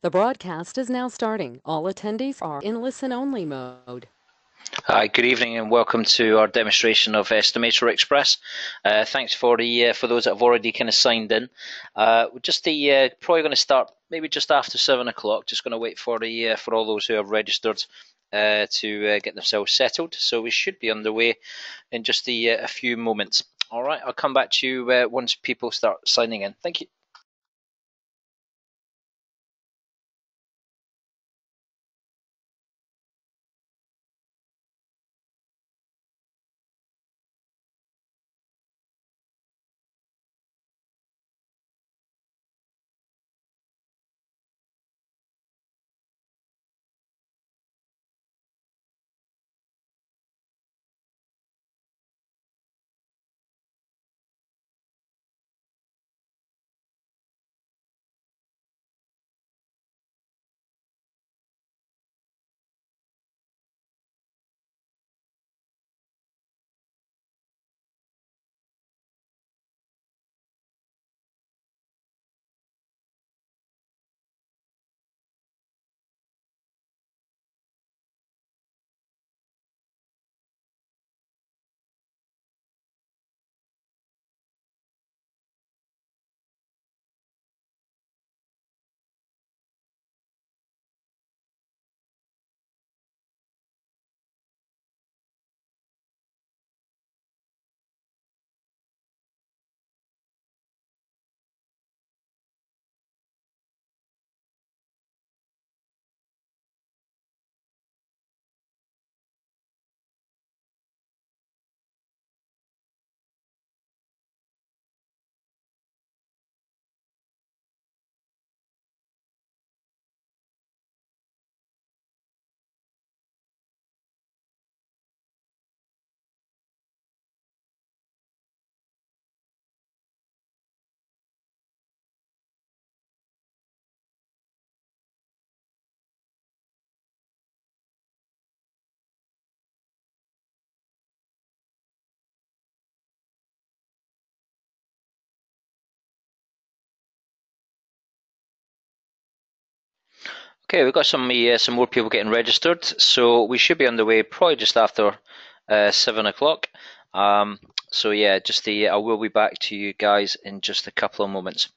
The broadcast is now starting. All attendees are in listen-only mode. Hi, good evening and welcome to our demonstration of EstimatorXpress. Thanks for those that have already kind of signed in. We're probably going to start maybe just after 7 o'clock. Just going to wait for all those who have registered to get themselves settled. So we should be underway in just a few moments. All right, I'll come back to you once people start signing in. Thank you. Okay, we've got some more people getting registered, so we should be on the way probably just after 7 o'clock. So yeah, I will be back to you guys in just a couple of moments.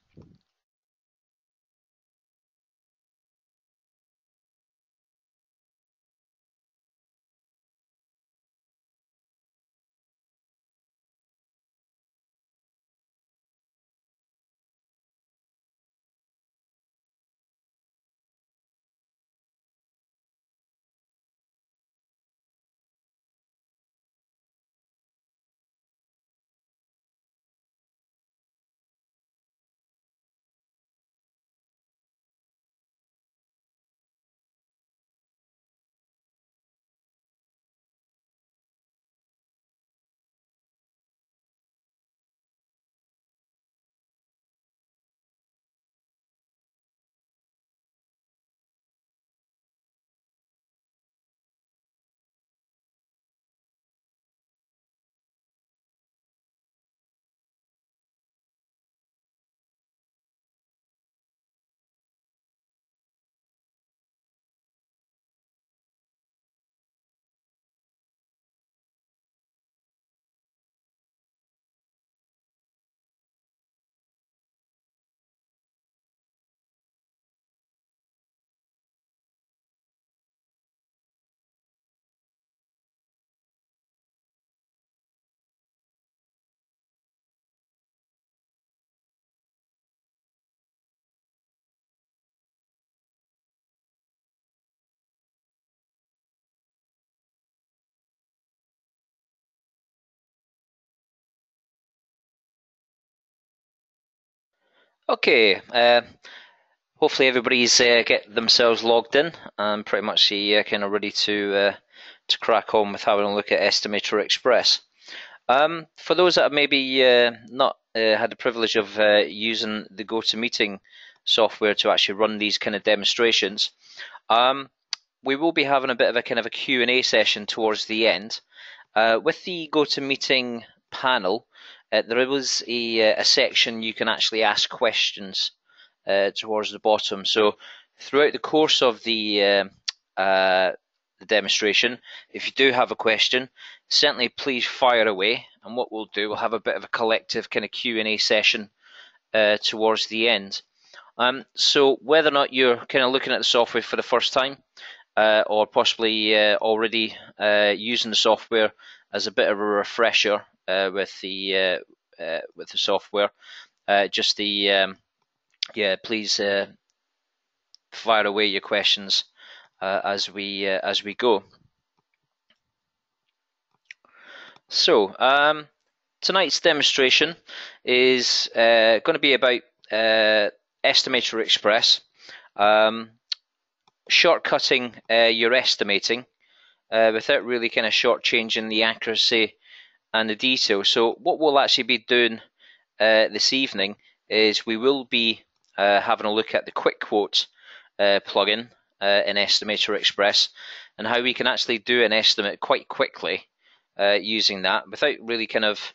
Okay, hopefully everybody's get themselves logged in and pretty much kind of ready to crack on with having a look at EstimatorXpress. For those that have maybe not had the privilege of using the GoToMeeting software to actually run these kind of demonstrations, we will be having a bit of a kind of a Q&A session towards the end. With the GoToMeeting panel, there was a section you can actually ask questions towards the bottom. So Throughout the course of the demonstration, if you do have a question, certainly please fire away, and what we'll do, we'll have a bit of a collective kind of Q&A session towards the end. So whether or not you're kind of looking at the software for the first time, or possibly already using the software as a bit of a refresher with the software, please fire away your questions as we go. So tonight's demonstration is going to be about EstimatorXpress, shortcutting your estimating without really kind of shortchanging the accuracy and the detail. So what we'll actually be doing this evening is we will be having a look at the Quick Quote plugin in EstimatorXpress, and how we can actually do an estimate quite quickly using that without really kind of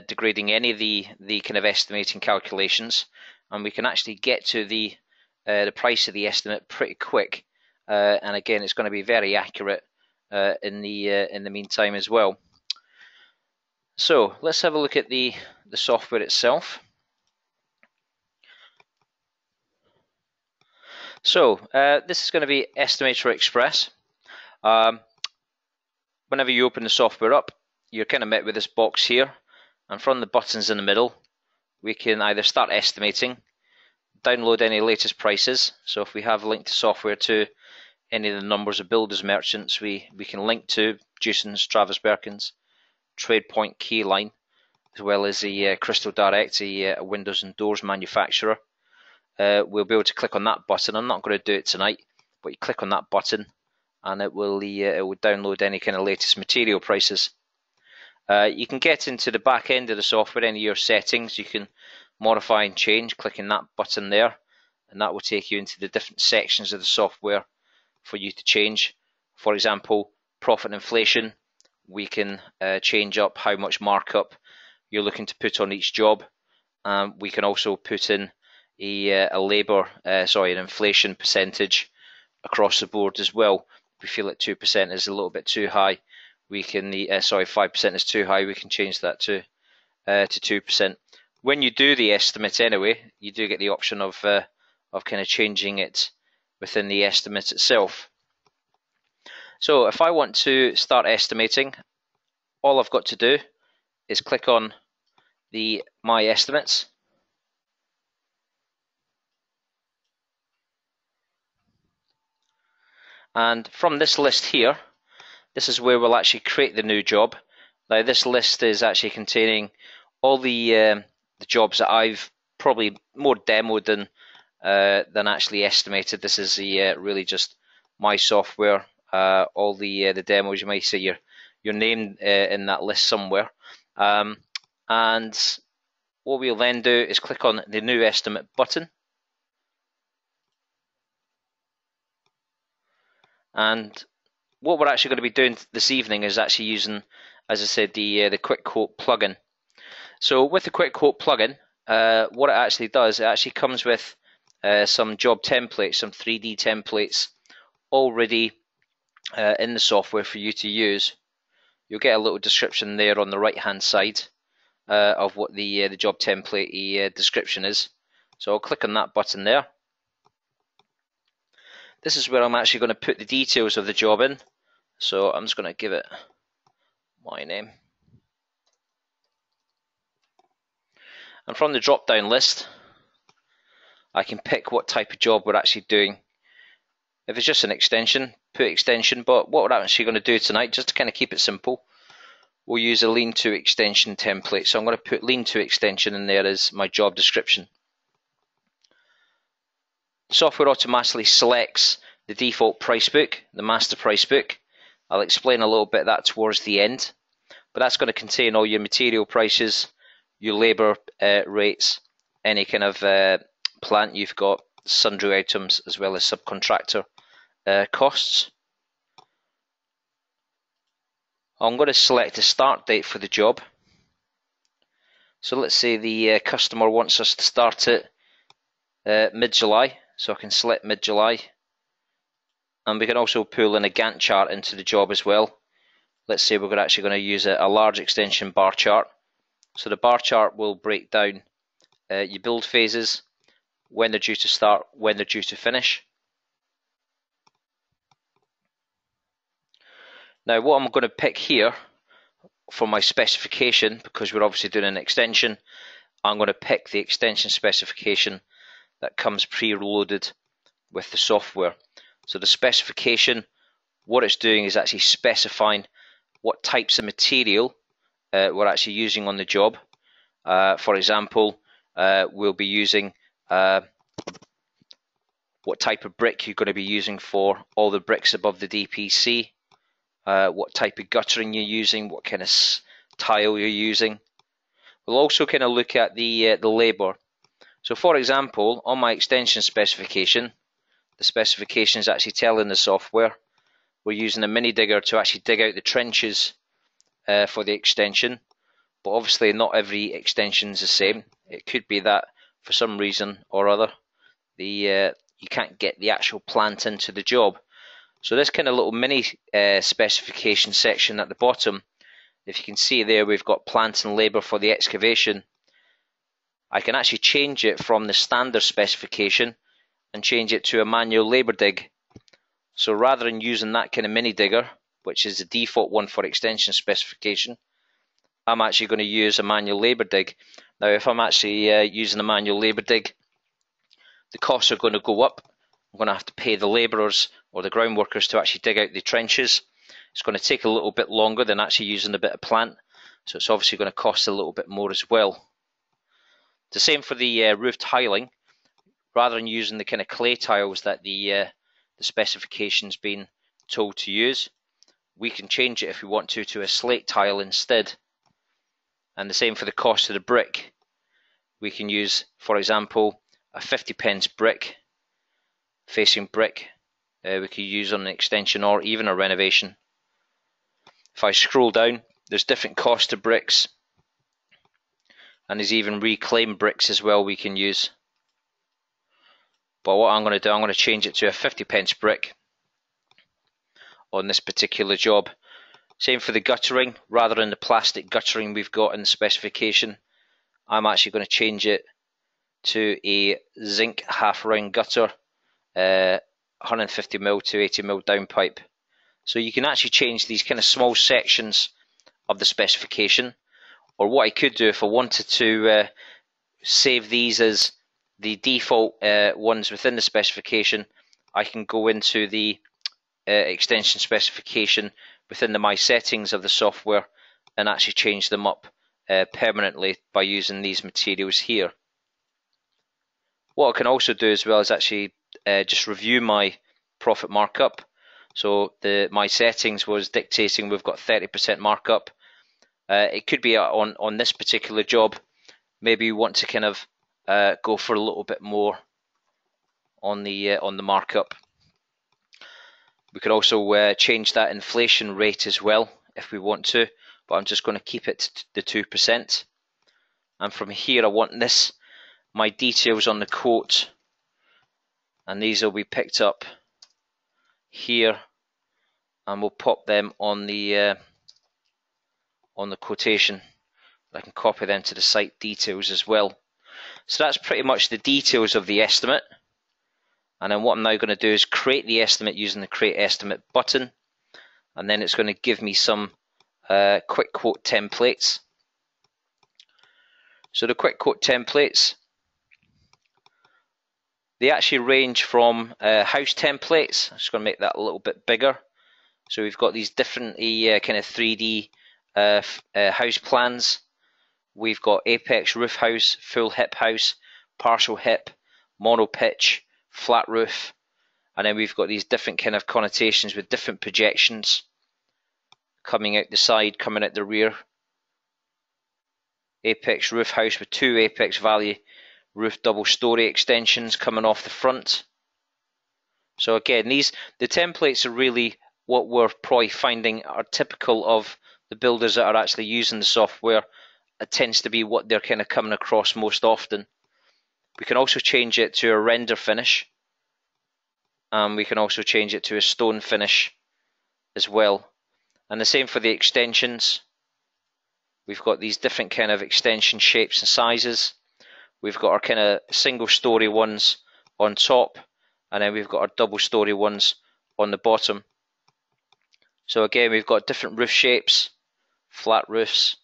degrading any of the kind of estimating calculations, and we can actually get to the price of the estimate pretty quick, and again it's going to be very accurate in the meantime as well. So let's have a look at the software itself. So this is going to be EstimatorXpress. Whenever you open the software up, you're kind of met with this box here, and from the buttons in the middle, we can either start estimating, download any latest prices. So if we have linked to software to any of the numbers of builders merchants, we can link to Jewson's, Travis Perkins, TradePoint, Keyline, as well as the Crystal Direct, a windows and doors manufacturer. We'll be able to click on that button. I'm not going to do it tonight, but you click on that button and it will download any kind of latest material prices. You can get into the back end of the software, any of your settings you can modify and change, clicking that button there, and that will take you into the different sections of the software for you to change. For example, profit and inflation, we can change up how much markup you're looking to put on each job. We can also put in an inflation percentage across the board as well. If we feel that 2% is a little bit too high, we can 5% is too high, we can change that to 2%. When you do the estimate anyway, you do get the option of kind of changing it within the estimate itself. So if I want to start estimating, all I've got to do is click on the My Estimates. And from this list here, this is where we'll actually create the new job. Now this list is actually containing all the jobs that I've probably more demoed than actually estimated. This is really just my software. All the demos, you might see your name in that list somewhere. And what we'll then do is click on the New Estimate button. And what we're actually going to be doing this evening is actually using, as I said, the Quick Quote plugin. So with the Quick Quote plugin, what it actually does, it actually comes with some job templates, some 3D templates already in the software for you to use. You'll get a little description there on the right hand side of what the job template description is. So I'll click on that button there. This is where I'm actually going to put the details of the job in. So I'm just going to give it my name. And from the drop down list, I can pick what type of job we're actually doing. If it's just an extension, put extension, but what we're actually going to do tonight, just to kind of keep it simple, we'll use a lean-to extension template. So I'm going to put lean-to extension in there as my job description. Software automatically selects the default price book, the master price book. I'll explain a little bit of that towards the end, but that's going to contain all your material prices, your labour rates, any kind of plant you've got, sundry items, as well as subcontractor costs. I'm going to select a start date for the job. So let's say the customer wants us to start it mid-July, so I can select mid-July. And we can also pull in a Gantt chart into the job as well. Let's say we're actually going to use a large extension bar chart. So the bar chart will break down your build phases, when they're due to start, when they're due to finish. Now what I'm going to pick here for my specification, because we're obviously doing an extension, I'm going to pick the extension specification that comes pre-loaded with the software. So the specification, what it's doing is actually specifying what types of material we're actually using on the job. For example, we'll be using what type of brick you're going to be using for all the bricks above the DPC, what type of guttering you're using, what kind of tile you're using. We'll also kind of look at the labour. So for example, on my extension specification, the specification is actually telling the software we're using a mini digger to actually dig out the trenches for the extension. But obviously not every extension is the same. It could be that for some reason or other you can't get the actual plant into the job. So this kind of little mini specification section at the bottom, if you can see there, we've got plant and labour for the excavation. I can actually change it from the standard specification and change it to a manual labour dig. So rather than using that kind of mini digger, which is the default one for extension specification, I'm actually going to use a manual labour dig. Now if I'm actually using a manual labour dig, the costs are going to go up. I'm going to have to pay the labourers or the ground workers to actually dig out the trenches. It's going to take a little bit longer than actually using a bit of plant, so it's obviously going to cost a little bit more as well. The same for the roof tiling. Rather than using the kind of clay tiles that the specification's been told to use, we can change it if we want to a slate tile instead. And the same for the cost of the brick. We can use, for example, a 50p brick, facing brick. We could use on an extension or even a renovation. If I scroll down, there's different costs to bricks, and there's even reclaimed bricks as well we can use. But what I'm going to do, I'm going to change it to a 50p brick on this particular job. Same for the guttering. Rather than the plastic guttering we've got in the specification, I'm actually going to change it to a zinc half round gutter, 150mm to 80mm downpipe. So you can actually change these kind of small sections of the specification. Or what I could do if I wanted to save these as the default ones within the specification, I can go into the extension specification within the My Settings of the software and actually change them up permanently by using these materials here. What I can also do as well is actually just review my profit markup. So My Settings was dictating we've got 30% markup. It could be on this particular job. Maybe you want to kind of go for a little bit more on the markup. We could also change that inflation rate as well if we want to, but I'm just going to keep it to the 2%. And from here I want my details on the quote, and these will be picked up here, and we'll pop them on the quotation. I can copy them to the site details as well. So that's pretty much the details of the estimate. And then what I'm now going to do is create the estimate using the Create Estimate button. And then it's going to give me some quick quote templates. So the quick quote templates, they actually range from house templates. I'm just going to make that a little bit bigger. So we've got these different kind of 3D house plans. We've got apex roof house, full hip house, partial hip, mono pitch, flat roof, and then we've got these different kind of connotations with different projections coming out the side, coming out the rear. Apex roof house with 2 apex value roof double story extensions coming off the front. So again, the templates are really what we're probably finding are typical of the builders that are actually using the software. It tends to be what they're kind of coming across most often. We can also change it to a render finish, and we can also change it to a stone finish as well. And the same for the extensions. We've got these different kind of extension shapes and sizes. We've got our kind of single story ones on top, and then we've got our double story ones on the bottom. So again, we've got different roof shapes, flat roofs,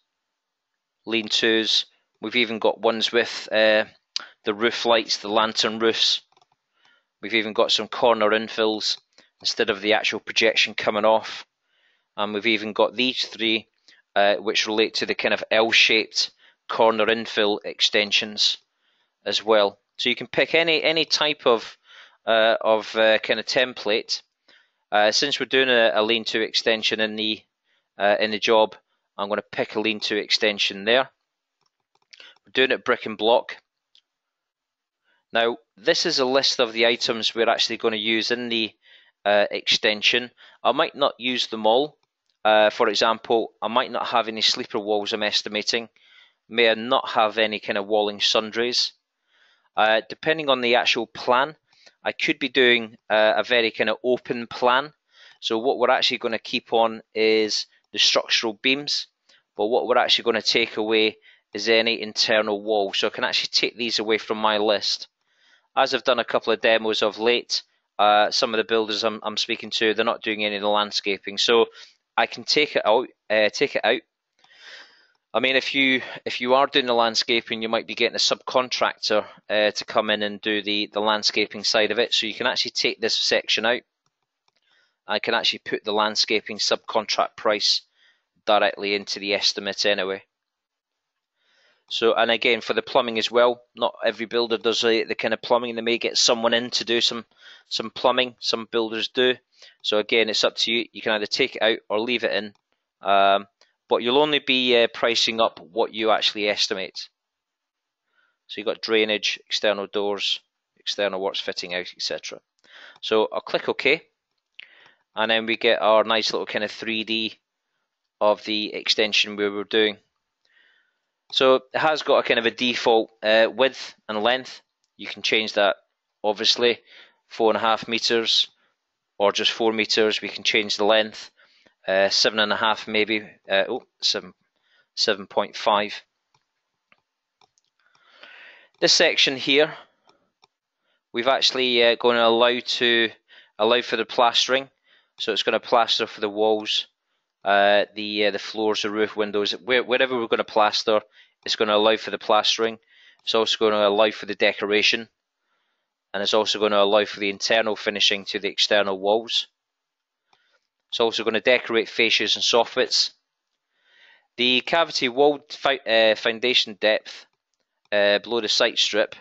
lean-tos. We've even got ones with the roof lights, the lantern roofs. We've even got some corner infills instead of the actual projection coming off. And we've even got these three which relate to the kind of L-shaped corner infill extensions as well. So you can pick any type of kind of template. Since we're doing a lean-to extension in the job, I'm going to pick a lean-to extension there. We're doing it brick and block. Now, this is a list of the items we're actually going to use in the extension. I might not use them all. For example, I might not have any sleeper walls I'm estimating. May I not have any kind of walling sundries. Depending on the actual plan, I could be doing a very kind of open plan. So what we're actually going to keep on is the structural beams, but what we're actually going to take away is any internal wall. So I can actually take these away from my list. As I've done a couple of demos of late, some of the builders I'm speaking to, they're not doing any of the landscaping, so I can take it out. I mean, if you are doing the landscaping, you might be getting a subcontractor to come in and do the landscaping side of it. So you can actually take this section out. I can actually put the landscaping subcontract price directly into the estimate anyway. So, and again, for the plumbing as well, not every builder does the kind of plumbing. They may get someone in to do some plumbing. Some builders do. So again, it's up to you. You can either take it out or leave it in. But you'll only be pricing up what you actually estimate. So you've got drainage, external doors, external works fitting out, etc. So I'll click OK. And then we get our nice little kind of 3D of the extension we were doing. So it has got a kind of a default width and length. You can change that, obviously, 4.5 meters or just 4 meters. We can change the length, 7.5 maybe, 7.5. This section here, we've actually going to allow for the plastering. So it's going to plaster for the walls, the floors, the roof, windows, wherever we're going to plaster. It's going to allow for the plastering. It's also going to allow for the decoration, and it's also going to allow for the internal finishing to the external walls. It's also going to decorate fascias and soffits. The cavity wall foundation depth below the site strip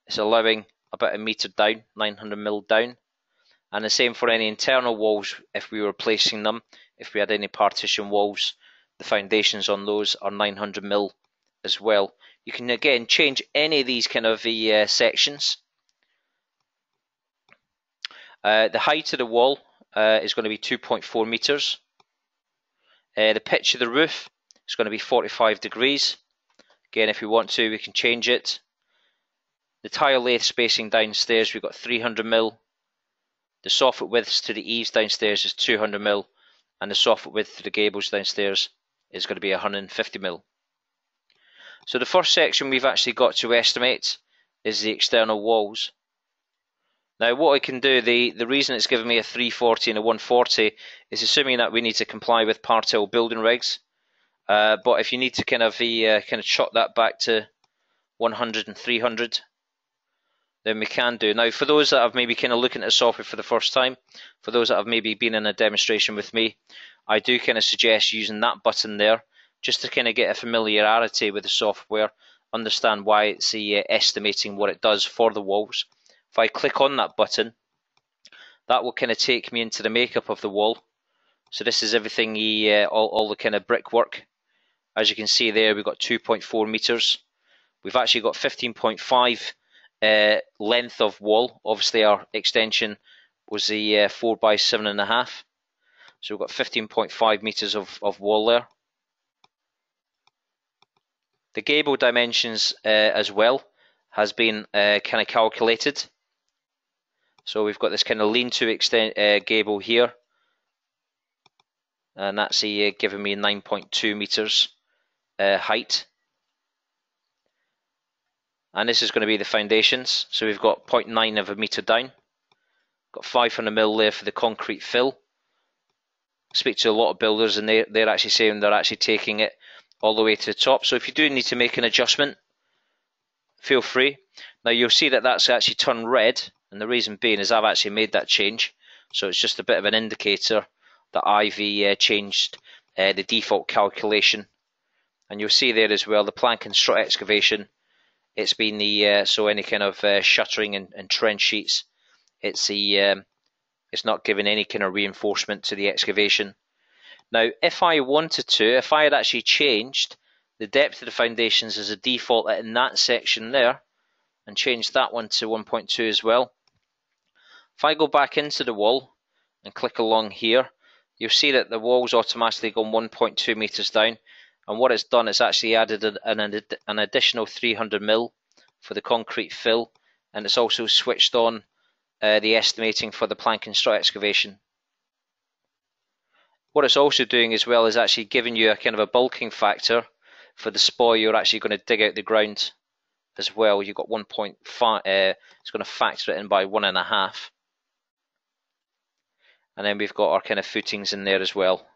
is allowing about 1 meter down, 900mm down. And the same for any internal walls if we were placing them. If we had any partition walls, the foundations on those are 900mm as well. You can again change any of these kind of sections. The height of the wall is going to be 2.4 meters. The pitch of the roof is going to be 45 degrees. Again, if we want to, we can change it. The tile lathe spacing downstairs, we've got 300mm. The soffit widths to the eaves downstairs is 200mm, and the soffit width to the gables downstairs is going to be 150mm. So the first section we've actually got to estimate is the external walls. Now what I can do, the reason it's giving me a 340 and a 140 is assuming that we need to comply with Part L building regs. But if you need to kind of shot that back to 100 and 300, then we can do. Now for those that have maybe kind of looking at the software for the first time, for those that have maybe been in a demonstration with me, I do kind of suggest using that button there, just to kind of get a familiarity with the software, understand why it's estimating what it does for the walls. If I click on that button, that will kind of take me into the makeup of the wall. So this is everything, all the kind of brickwork. As you can see there, we've got 2.4 meters. We've actually got 15.5 length of wall. Obviously our extension was the 4 by 7.5. So we've got 15.5 meters of wall there. The gable dimensions as well. has been kind of calculated. So we've got this kind of lean-to gable here, and that's giving me 9.2 meters height. And this is going to be the foundations. So we've got 0.9 of a meter down. Got 500 mil there for the concrete fill. Speak to a lot of builders, and they're actually saying they're actually taking it all the way to the top. So if you do need to make an adjustment, feel free. Now you'll see that that's actually turned red, and the reason being is I've actually made that change. So it's just a bit of an indicator that I've changed the default calculation. And you'll see there as well the plank and strut excavation. It's been the so any kind of shuttering and trench sheets. It's not giving any kind of reinforcement to the excavation. Now, if I wanted to, if I had actually changed the depth of the foundations as a default in that section there, and changed that one to 1.2 as well, if I go back into the wall and click along here, you'll see that the wall's automatically gone 1.2 meters down. And what it's done is actually added an additional 300 mil for the concrete fill, and it's also switched on the estimating for the plank and strut excavation. What it's also doing as well is actually giving you a kind of a bulking factor for the spoil you're actually going to dig out the ground as well. You've got 1.5, it's going to factor it in by 1.5. And then we've got our kind of footings in there as well.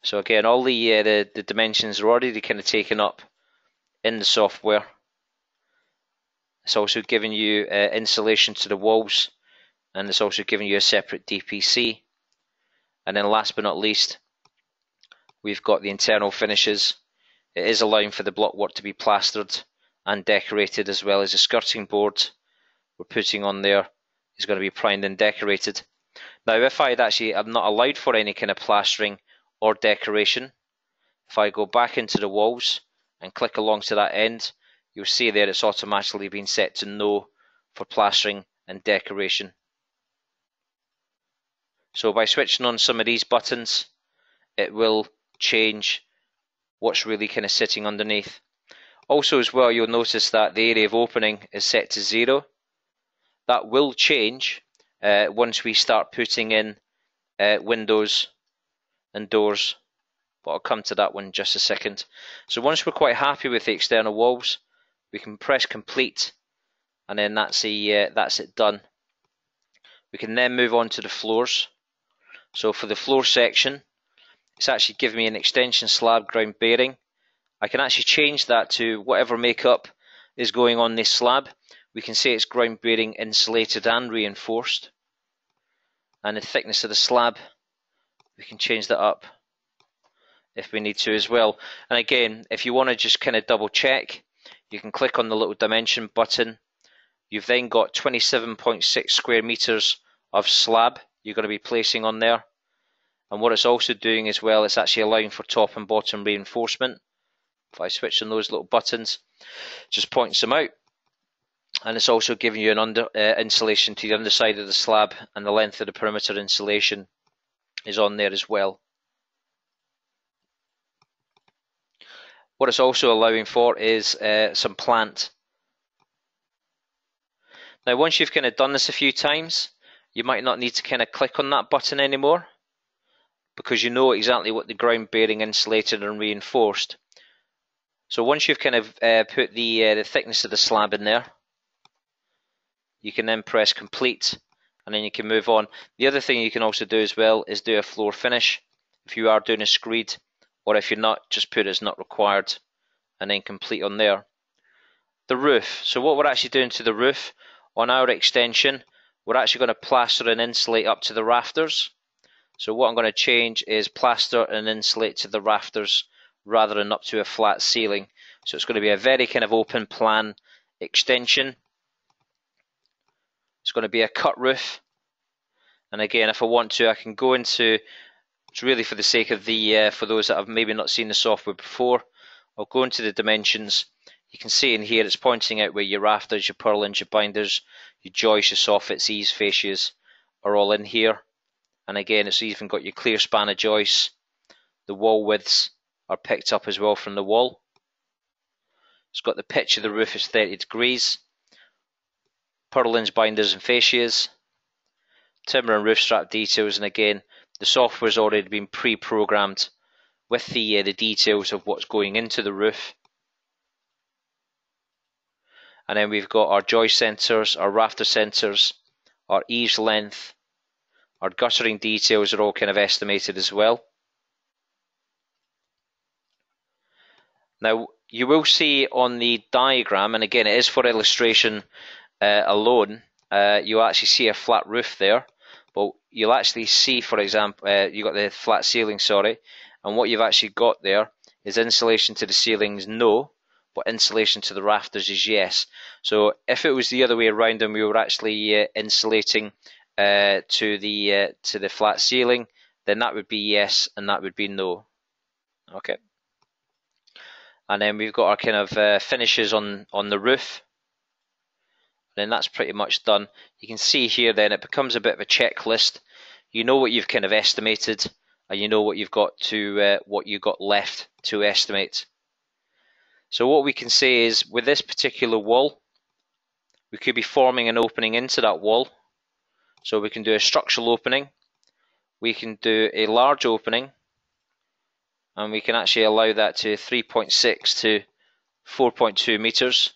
So again, all the dimensions are already kind of taken up in the software. It's also giving you insulation to the walls, and it's also giving you a separate DPC. And then last but not least, we've got the internal finishes. It is allowing for the blockwork to be plastered and decorated, as well as the skirting board we're putting on there is going to be primed and decorated. Now, if I'm not allowed for any kind of plastering or decoration, if I go back into the walls and click along to that end, you'll see there it's automatically been set to no for plastering and decoration. So by switching on some of these buttons, it will change what's really kind of sitting underneath. Also as well, you'll notice that the area of opening is set to 0. That will change once we start putting in windows and doors, but I'll come to that one in just a second. So once we're quite happy with the external walls, we can press complete, and then that's it done. We can then move on to the floors. So for the floor section, it's actually giving me an extension slab ground bearing. I can actually change that to whatever makeup is going on this slab. We can say it's ground bearing, insulated and reinforced. And the thickness of the slab, we can change that up if we need to as well. And again, if you want to just kind of double check, you can click on the little dimension button. You've then got 27.6 square meters of slab you're going to be placing on there. And what it's also doing as well, it's actually allowing for top and bottom reinforcement. If I switch on those little buttons, just points them out. And it's also giving you an insulation to the underside of the slab, and the length of the perimeter insulation is on there as well. What it's also allowing for is some plant. Now once you've kind of done this a few times, you might not need to kind of click on that button anymore, because you know exactly what the ground bearing, insulated and reinforced. So once you've kind of put the thickness of the slab in there, you can then press complete, and then you can move on. The other thing you can also do as well is do a floor finish. If you are doing a screed, or if you're not, just put it's not required, and then complete on there. The roof. So what we're actually doing to the roof on our extension, we're actually going to plaster and insulate up to the rafters. So what I'm going to change is plaster and insulate to the rafters rather than up to a flat ceiling. So it's going to be a very kind of open plan extension. It's going to be a cut roof. And again, if I want to, I can go into, it's really for the sake of the, for those that have maybe not seen the software before, I'll go into the dimensions. You can see in here it's pointing out where your rafters, your purlins, your binders, your joists, your soffits, eaves, fascias are all in here. And again, it's even got your clear span of joists. The wall widths are picked up as well from the wall. It's got the pitch of the roof is 30 degrees. Purlins, binders and fascias. Timber and roof strap details, and again, the software's already been pre-programmed with the details of what's going into the roof. And then we've got our joist sensors, our rafter sensors, our eaves length, our guttering details are all kind of estimated as well. Now, you will see on the diagram, and again, it is for illustration alone, you'll actually see a flat roof there. But you'll actually see, for example, you've got the flat ceiling, sorry, and what you've actually got there is insulation to the ceilings, no, but insulation to the rafters is yes. So if it was the other way around and we were actually insulating to the flat ceiling, then that would be yes and that would be no. Okay. And then we've got our kind of finishes on the roof. Then that's pretty much done. You can see here then it becomes a bit of a checklist. You know what you've kind of estimated, and you know what you've got to what you got left to estimate. So what we can say is, with this particular wall, we could be forming an opening into that wall. So we can do a structural opening, we can do a large opening, and we can actually allow that to 3.6 to 4.2 meters.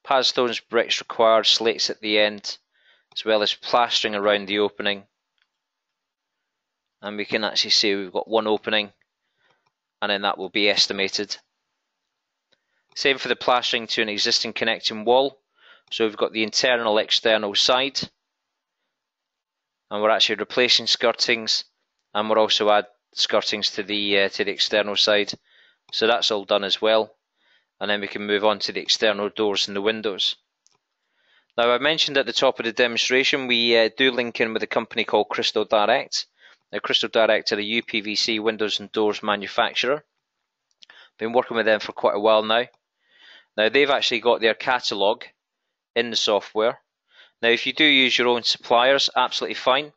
Pad stones, bricks required, slates at the end, as well as plastering around the opening. And we can actually see we've got one opening, and then that will be estimated. Same for the plastering to an existing connecting wall. So we've got the internal, external side, and we're actually replacing skirtings, and we'll also add skirtings to the external side. So that's all done as well. And then we can move on to the external doors and the windows. Now, I mentioned at the top of the demonstration, we do link in with a company called Crystal Direct. Now, Crystal Direct are a UPVC windows and doors manufacturer. Been working with them for quite a while now. Now, they've actually got their catalogue in the software. Now, if you do use your own suppliers, absolutely fine.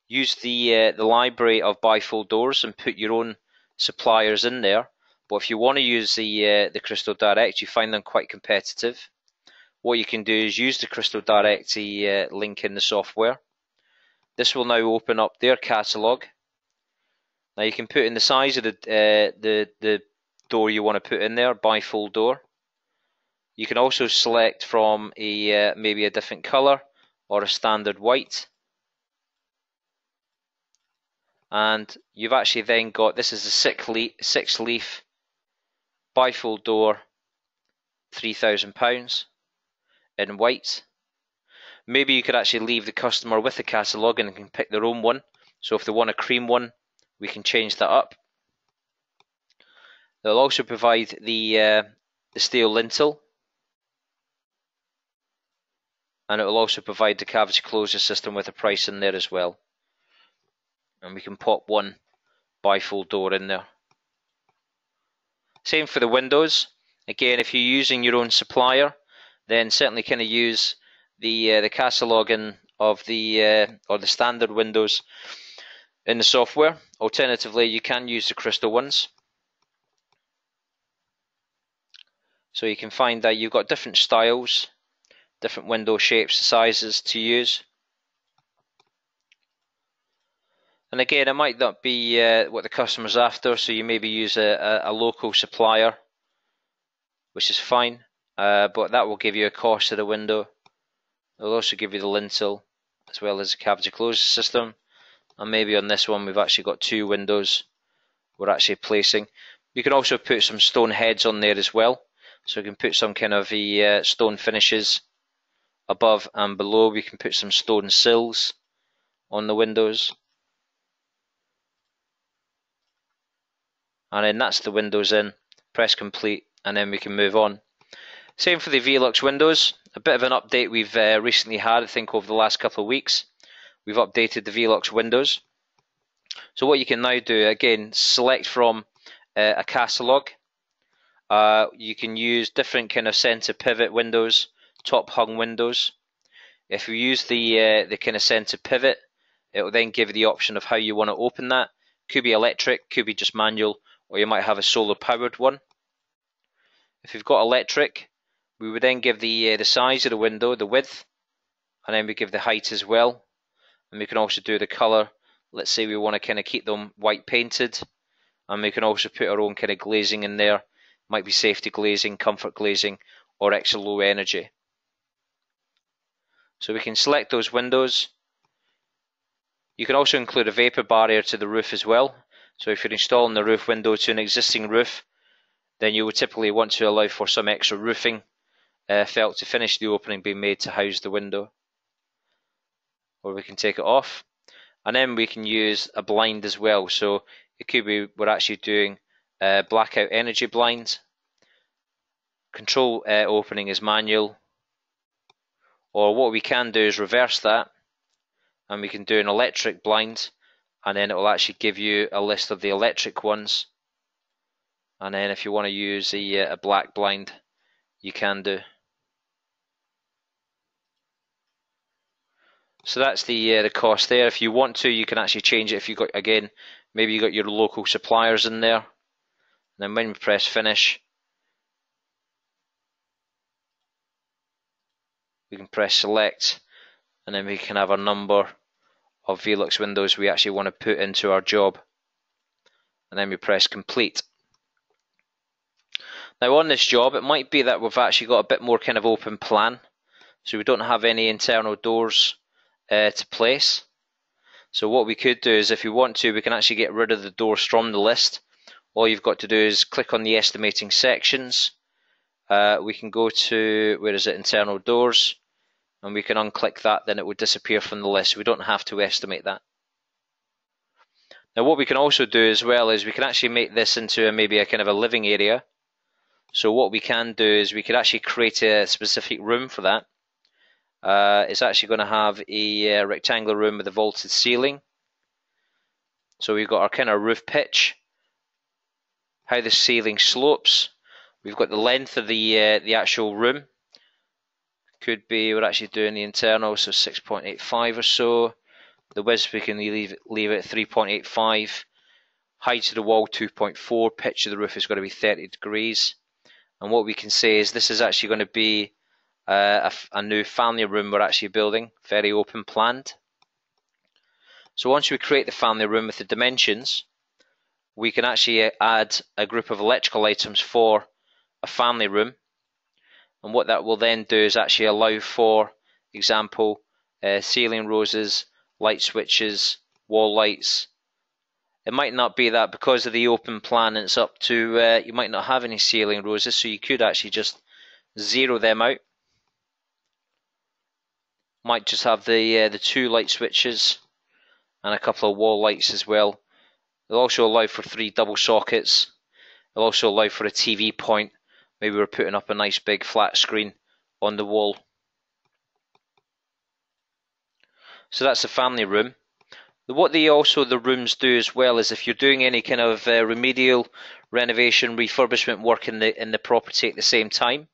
Use the library of bifold doors and put your own suppliers in there. But if you want to use the Crystal Direct, you find them quite competitive. What you can do is use the Crystal Direct link in the software. This will now open up their catalogue. Now you can put in the size of the door you want to put in there, bifold door. You can also select from maybe a different colour or a standard white. And you've actually then got, this is a 6-leaf bifold door, £3,000 in white. Maybe you could actually leave the customer with the catalogue and can pick their own one. So if they want a cream one, we can change that up. They'll also provide the steel lintel, and it will also provide the cavity closure system with a price in there as well. And we can pop one bifold door in there. Same for the windows. Again, if you're using your own supplier, then certainly kind of use the catalogue of the or the standard windows in the software. Alternatively, you can use the Crystal ones. So you can find that you've got different styles, different window shapes, sizes to use. And again, it might not be what the customer's after, so you maybe use a local supplier, which is fine, but that will give you a cost of the window. It will also give you the lintel, as well as the cavity closure system. And maybe on this one, we've actually got 2 windows we're actually placing. You can also put some stone heads on there as well. So you can put some kind of stone finishes above and below. We can put some stone sills on the windows. And then that's the windows in. Press complete, and then we can move on. Same for the Velux windows. A bit of an update we've recently had, I think over the last couple of weeks. We've updated the Velux windows. So what you can now do, again, select from a catalogue. You can use different kind of centre pivot windows, top hung windows. If you use the kind of centre pivot, it will then give you the option of how you want to open that. Could be electric, could be just manual, or you might have a solar powered one. If you've got electric, we would then give the size of the window, the width, and then we give the height as well. And we can also do the colour. Let's say we want to kind of keep them white painted, and we can also put our own kind of glazing in there. Might be safety glazing, comfort glazing, or extra low energy. So we can select those windows. You can also include a vapor barrier to the roof as well. So if you're installing the roof window to an existing roof, then you would typically want to allow for some extra roofing felt to finish the opening being made to house the window. Or we can take it off. And then we can use a blind as well. So it could be we're actually doing blackout energy blinds. Control opening is manual. Or what we can do is reverse that, and we can do an electric blind, and then it will actually give you a list of the electric ones. And then if you want to use a black blind, you can do. So that's the cost there. If you want to, you can actually change it. If you got, again, maybe you got your local suppliers in there. And then when we press finish, we can press select, and then we can have a number of Velux windows we actually want to put into our job. And then we press complete. Now on this job, it might be that we've actually got a bit more kind of open plan. So we don't have any internal doors to place. So what we could do is, if you want to, we can actually get rid of the doors from the list. All you've got to do is click on the estimating sections. We can go to, where is it, internal doors, and we can unclick that, then it would disappear from the list. We don't have to estimate that. Now what we can also do as well is we can actually make this into maybe a kind of a living area. So what we can do is we could actually create a specific room for that. It's actually going to have a rectangular room with a vaulted ceiling. So we've got our kind of roof pitch, how the ceiling slopes. We've got the length of the actual room. Could be, we're actually doing the internal, so 6.85 or so. The width we can leave it at 3.85. Height of the wall 2.4. Pitch of the roof is going to be 30 degrees. And what we can say is this is actually going to be a new family room we're actually building, very open planned. So once we create the family room with the dimensions, we can actually add a group of electrical items for a family room. And what that will then do is actually allow for example ceiling roses, light switches, wall lights. It might not be that because of the open plan it's up to, you might not have any ceiling roses, so you could actually just zero them out. Might just have the 2 light switches and a couple of wall lights as well. It'll also allow for 3 double sockets. It'll also allow for a TV point. Maybe we're putting up a nice big flat screen on the wall. So that's the family room. What the rooms do as well is if you're doing any kind of remedial renovation, refurbishment work in the property at the same time,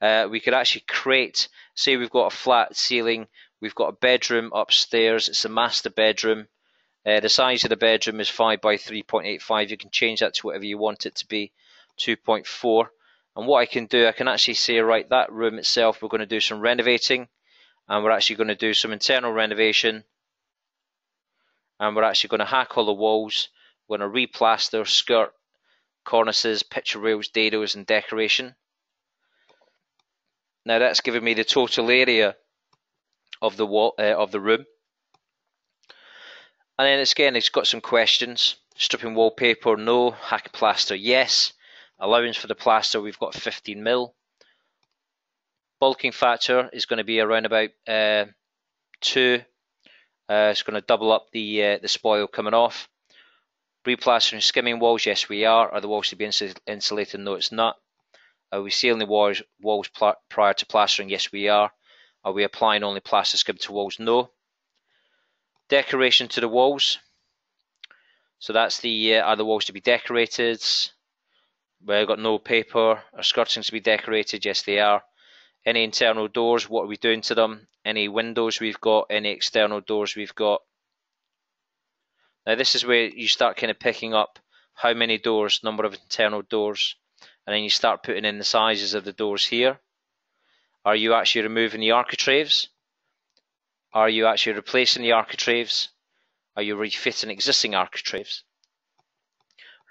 we could actually create, say we've got a flat ceiling, we've got a bedroom upstairs, it's a master bedroom. The size of the bedroom is 5 by 3.85. You can change that to whatever you want it to be, 2.4. And what I can do, I can actually say, right, that room itself, we're going to do some renovating, and we're actually going to do some internal renovation, and we're actually going to hack all the walls. We're going to replaster, skirt, cornices, picture rails, dados, and decoration. Now that's giving me the total area of the wall of the room. And then it's got some questions. Stripping wallpaper, no. Hack plaster, yes. Allowance for the plaster, we've got 15mm. Bulking factor is going to be around about 2. It's going to double up the spoil coming off. Replastering skimming walls, yes we are. Are the walls to be insulated? No, it's not. Are we sealing the walls prior to plastering? Yes we are. Are we applying only plaster skim to walls? No. Decoration to the walls. So that's are the walls to be decorated? We've got no paper. Are skirtings to be decorated? Yes they are. Any internal doors, what are we doing to them? Any windows we've got, any external doors we've got. Now this is where you start kind of picking up how many doors, number of internal doors, and then you start putting in the sizes of the doors here. Are you actually removing the architraves? Are you actually replacing the architraves? Are you refitting existing architraves?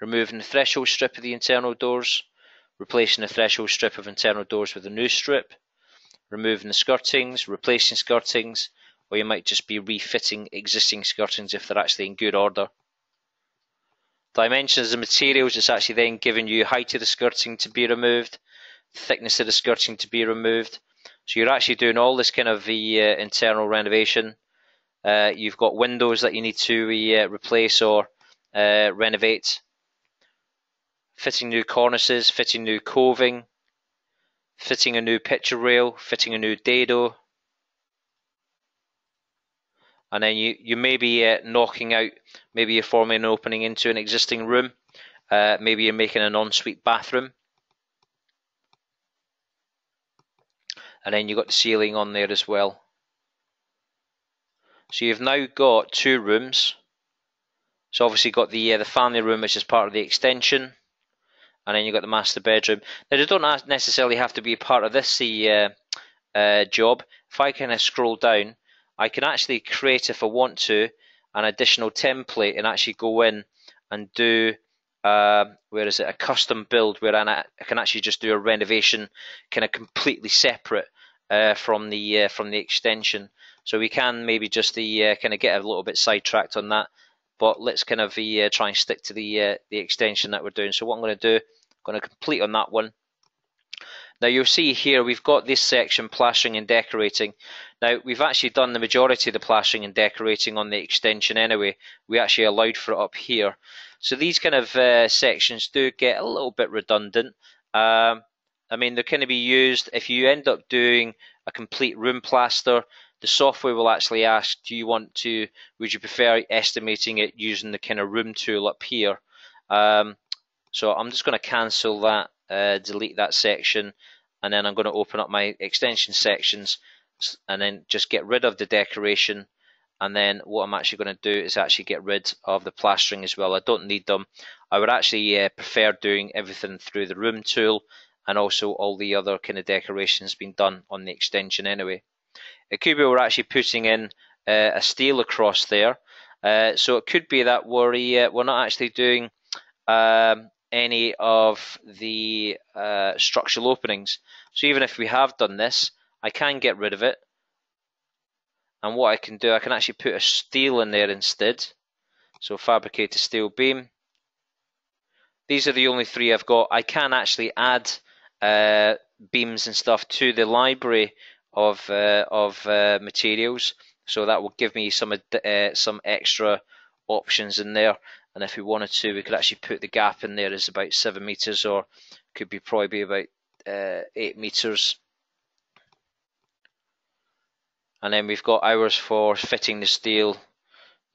Removing the threshold strip of the internal doors, replacing the threshold strip of internal doors with a new strip, removing the skirtings, replacing skirtings, or you might just be refitting existing skirtings if they're actually in good order. Dimensions of materials, it's actually then giving you height of the skirting to be removed, thickness of the skirting to be removed. So you're actually doing all this kind of the internal renovation. You've got windows that you need to replace or renovate. Fitting new cornices, fitting new coving, fitting a new picture rail, fitting a new dado. And then you may be knocking out, maybe you're forming an opening into an existing room. Maybe you're making an ensuite bathroom. And then you've got the ceiling on there as well. So you've now got two rooms. So obviously you've got the family room, which is part of the extension. And then you've got the master bedroom. Now they don't necessarily have to be part of this job. If I kind of scroll down, I can actually create, if I want to, an additional template and actually go in and do a custom build where I can actually just do a renovation kind of completely separate from the extension. So we can maybe just kind of get a little bit sidetracked on that, but let's kind of try and stick to the extension that we're doing. So what I'm going to do, I'm going to complete on that one. Now you'll see here we've got this section, plastering and decorating. Now we've actually done the majority of the plastering and decorating on the extension anyway. We actually allowed for it up here. So these kind of sections do get a little bit redundant. I mean, they're going to be used if you end up doing a complete room plaster. The software will actually ask, would you prefer estimating it using the kind of room tool up here? So I'm just going to cancel that, delete that section, and then I'm going to open up my extension sections and then just get rid of the decoration. And then what I'm actually going to do is actually get rid of the plastering as well. I don't need them. I would actually prefer doing everything through the room tool, and also all the other kind of decorations being done on the extension anyway. It could be we're actually putting in a steel across there. So it could be that we're not actually doing any of the structural openings. So even if we have done this, I can get rid of it. And what I can do, I can actually put a steel in there instead. So fabricate a steel beam. These are the only three I've got. I can actually add beams and stuff to the library of materials. So that will give me some extra options in there. And if we wanted to, we could actually put the gap in there as about 7 meters, or could be probably about 8 meters. And then we've got hours for fitting the steel,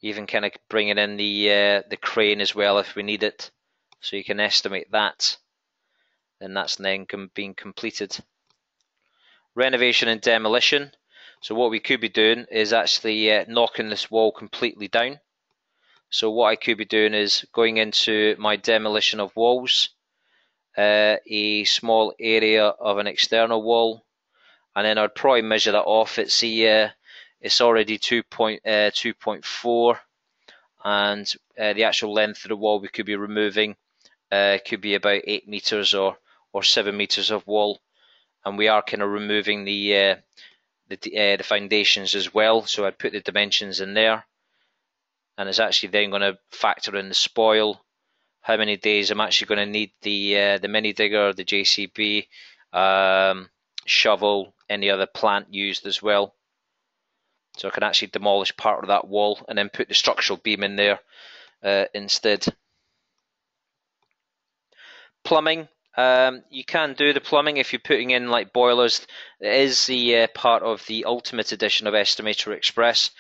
even kind of bringing in the crane as well if we need it. So you can estimate that. And that's then being completed. Renovation and demolition. So what we could be doing is actually knocking this wall completely down. So what I could be doing is going into my demolition of walls, a small area of an external wall, and then I'd probably measure that off. It's already 2.4, and the actual length of the wall we could be removing could be about 8 meters or 7 meters of wall, and we are kind of removing the foundations as well. So I'd put the dimensions in there, and it's actually then going to factor in the spoil, how many days I'm actually going to need the mini digger, the JCB, shovel, any other plant used as well. So I can actually demolish part of that wall and then put the structural beam in there instead. Plumbing. You can do the plumbing if you're putting in like boilers. It is the part of the Ultimate Edition of EstimatorXpress.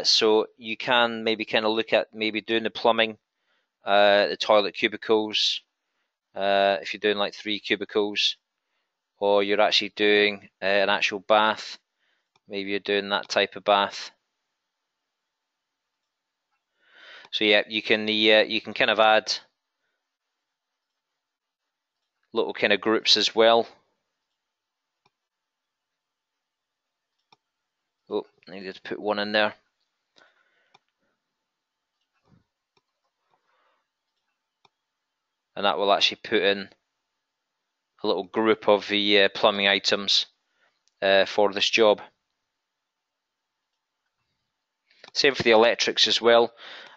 So you can maybe kind of look at maybe doing the plumbing, the toilet cubicles, if you're doing like 3 cubicles, or you're actually doing an actual bath. Maybe you're doing that type of bath. So yeah, you can kind of add little kind of groups as well. Oh, I needed to put one in there. And that will actually put in a little group of the plumbing items for this job. Same for the electrics as well.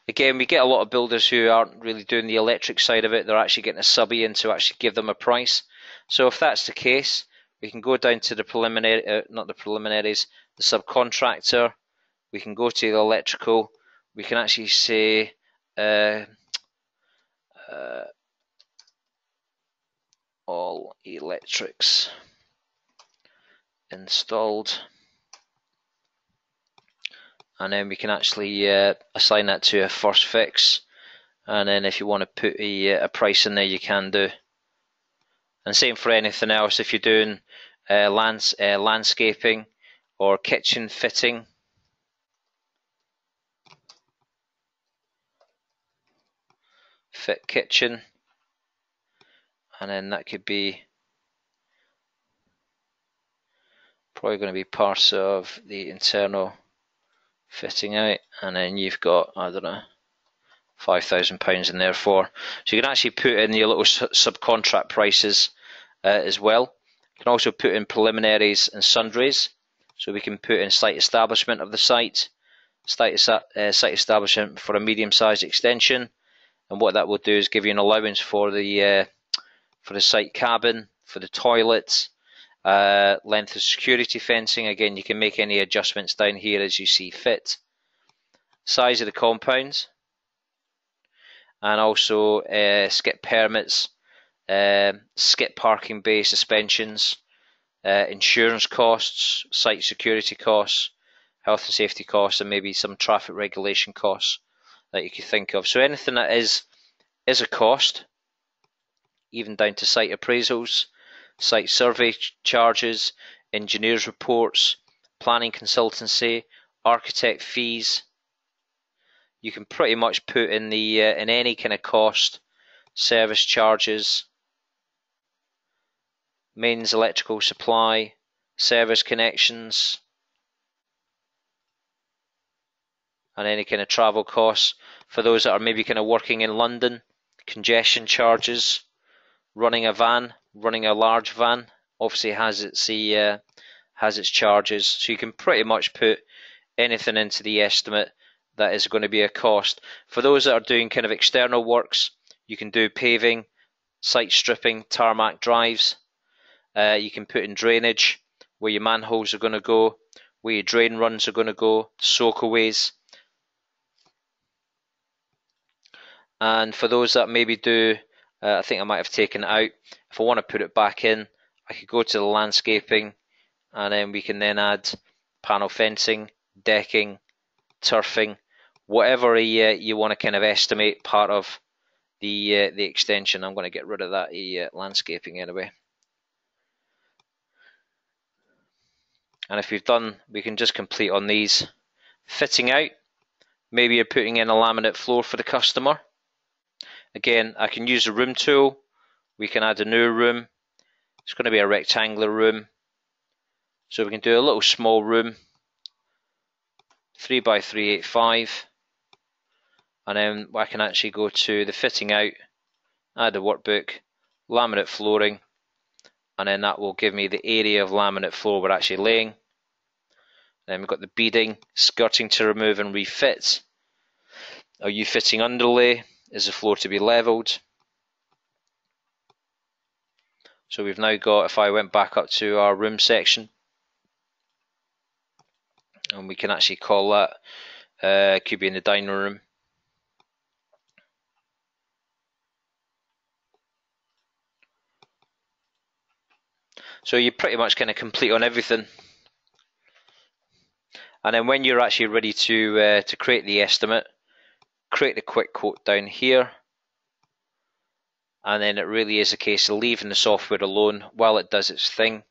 Again, we get a lot of builders who aren't really doing the electric side of it. They're actually getting a subby in to actually give them a price. So if that's the case, we can go down to the preliminary, not the preliminaries, the subcontractor. We can go to the electrical. We can actually say all electrics installed. And then we can actually assign that to a first fix, and then if you want to put a price in there, you can do. And same for anything else. If you're doing landscaping or kitchen fitting, fit kitchen, and then that could be probably going to be parts of the internal fitting out, and then you've got, I don't know, £5,000 in there for. So you can actually put in your little subcontract prices as well. You can also put in preliminaries and sundries. So we can put in site establishment of the site establishment for a medium-sized extension, and what that will do is give you an allowance for the site cabin, for the toilets, length of security fencing. Again, you can make any adjustments down here as you see fit. Size of the compounds, and also skip permits, skip parking bay suspensions, insurance costs, site security costs, health and safety costs, and maybe some traffic regulation costs that you could think of. So anything that is a cost, even down to site appraisals, site survey charges, engineers reports, planning consultancy, architect fees. You can pretty much put in the in any kind of cost, service charges, mains electrical supply, service connections, and any kind of travel costs. For those that are maybe kind of working in London, congestion charges, running a van, running a large van, obviously has its charges. So you can pretty much put anything into the estimate that is going to be a cost. For those that are doing kind of external works, you can do paving, site stripping, tarmac drives. You can put in drainage, where your manholes are going to go, where your drain runs are going to go, soakaways. And for those that maybe do, I think I might have taken it out. If I want to put it back in, I could go to the landscaping, and then we can then add panel fencing, decking, turfing, whatever you want to kind of estimate part of the extension. I'm going to get rid of that landscaping anyway. And if we've done, we can just complete on these. Fitting out, maybe you're putting in a laminate floor for the customer. Again, I can use the room tool. We can add a new room. It's going to be a rectangular room. So we can do a little small room, 3x385. And then I can actually go to the fitting out, add a workbook, laminate flooring, and then that will give me the area of laminate floor we're actually laying. Then we've got the beading, skirting to remove and refit. Are you fitting underlay? Is the floor to be levelled? So we've now got, if I went back up to our room section, and we can actually call that, could be in the dining room. So you're pretty much kind of complete on everything. And then when you're actually ready to create the estimate, create the quick quote down here. And then it really is a case of leaving the software alone while it does its thing.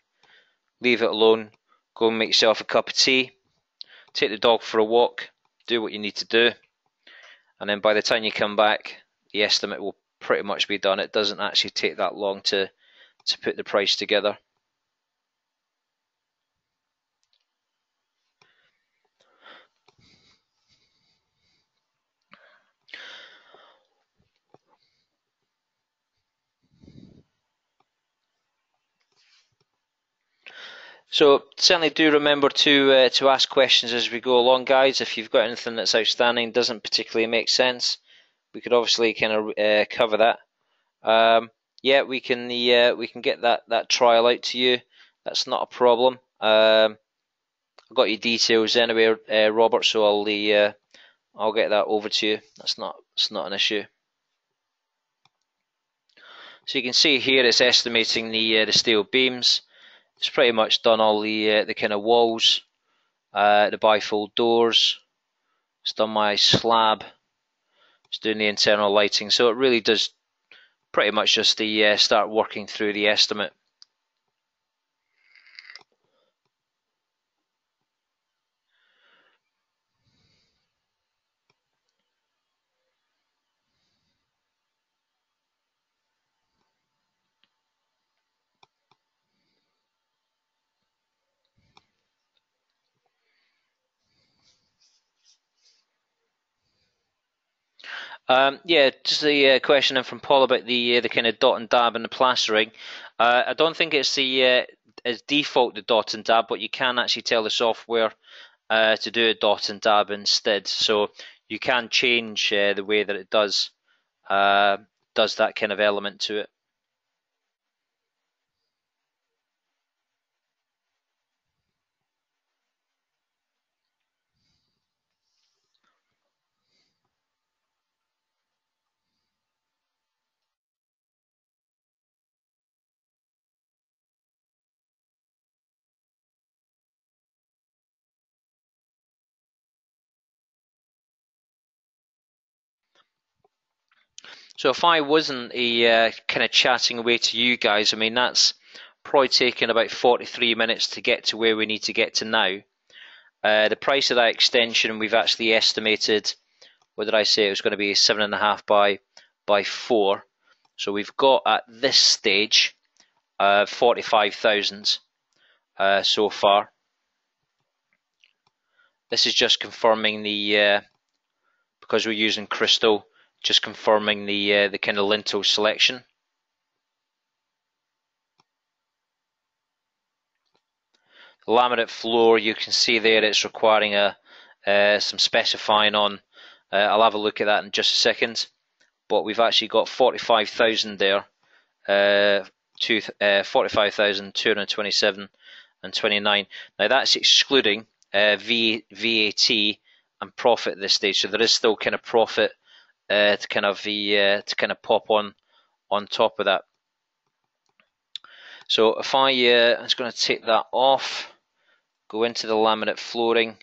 Leave it alone, go and make yourself a cup of tea, take the dog for a walk, do what you need to do. And then by the time you come back, the estimate will pretty much be done. It doesn't actually take that long to to put the price together. So certainly do remember to ask questions as we go along, guys. If you've got anything that's outstanding, doesn't particularly make sense, we could obviously kind of cover that. Yeah, we can get that trial out to you. That's not a problem. I've got your details anyway, Robert. So I'll get that over to you. It's not an issue. So you can see here it's estimating the steel beams. It's pretty much done all the kind of walls, the bifold doors. It's done my slab. It's doing the internal lighting. So it really does pretty much just start working through the estimate. Yeah, just a question in from Paul about the kind of dot and dab and the plastering. I don't think it's as default the dot and dab, but you can actually tell the software to do a dot and dab instead. So you can change the way that it does that kind of element to it. So if I wasn't kind of chatting away to you guys, I mean, that's probably taken about 43 minutes to get to where we need to get to now. The price of that extension we've actually estimated, what did I say, it was going to be 7.5 by 4. So we've got at this stage 45,000 so far. This is just confirming the because we're using crystal, just confirming the kind of lintel selection. The laminate floor, you can see there it's requiring some specifying on. I'll have a look at that in just a second. But we've actually got 45,000 there, 45,227 and 29. Now that's excluding VAT and profit at this stage, so there is still kind of profit to kind of pop on top of that. So if I'm just going to take that off, go into the laminate flooring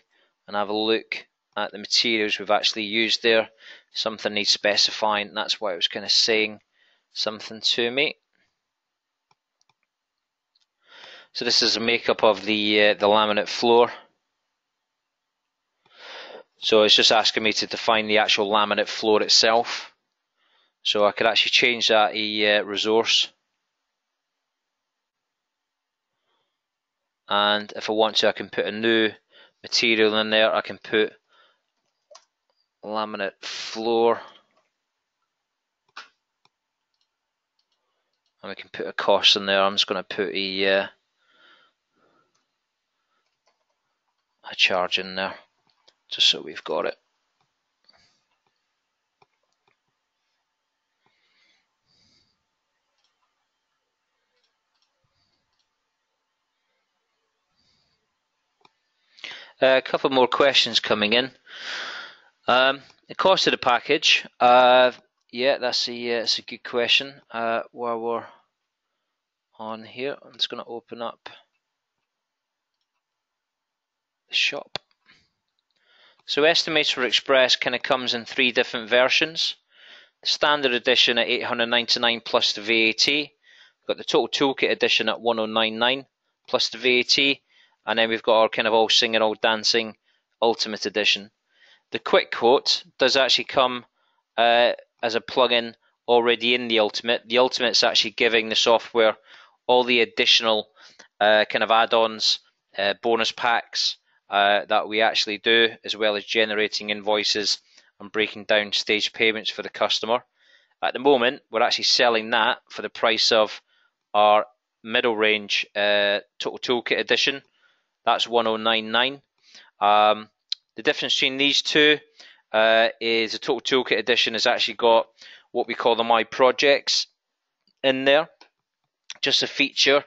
and have a look at the materials we've actually used there. Something needs specifying, that's why it was kind of saying something to me. So this is a makeup of the laminate floor. So it's just asking me to define the actual laminate floor itself. So I could actually change that resource. And if I want to, I can put a new material in there. I can put laminate floor. And we can put a cost in there. I'm just going to put a charge in there, just so we've got it. A couple more questions coming in. The cost of the package. Yeah, that's a good question. While we're on here, I'm just going to open up the shop. So EstimatorXpress kind of comes in 3 different versions. The standard edition at $899 plus the VAT. We've got the total toolkit edition at $1099 plus the VAT. And then we've got our kind of all singing, all dancing ultimate edition. The Quick Quote does actually come as a plugin already in the ultimate. The ultimate's actually giving the software all the additional kind of add-ons, bonus packs that we actually do, as well as generating invoices and breaking down stage payments for the customer. At the moment, we're actually selling that for the price of our middle range Total Toolkit edition. That's 1099. The difference between these two is the Total Toolkit edition has actually got what we call the My Projects in there. Just a feature,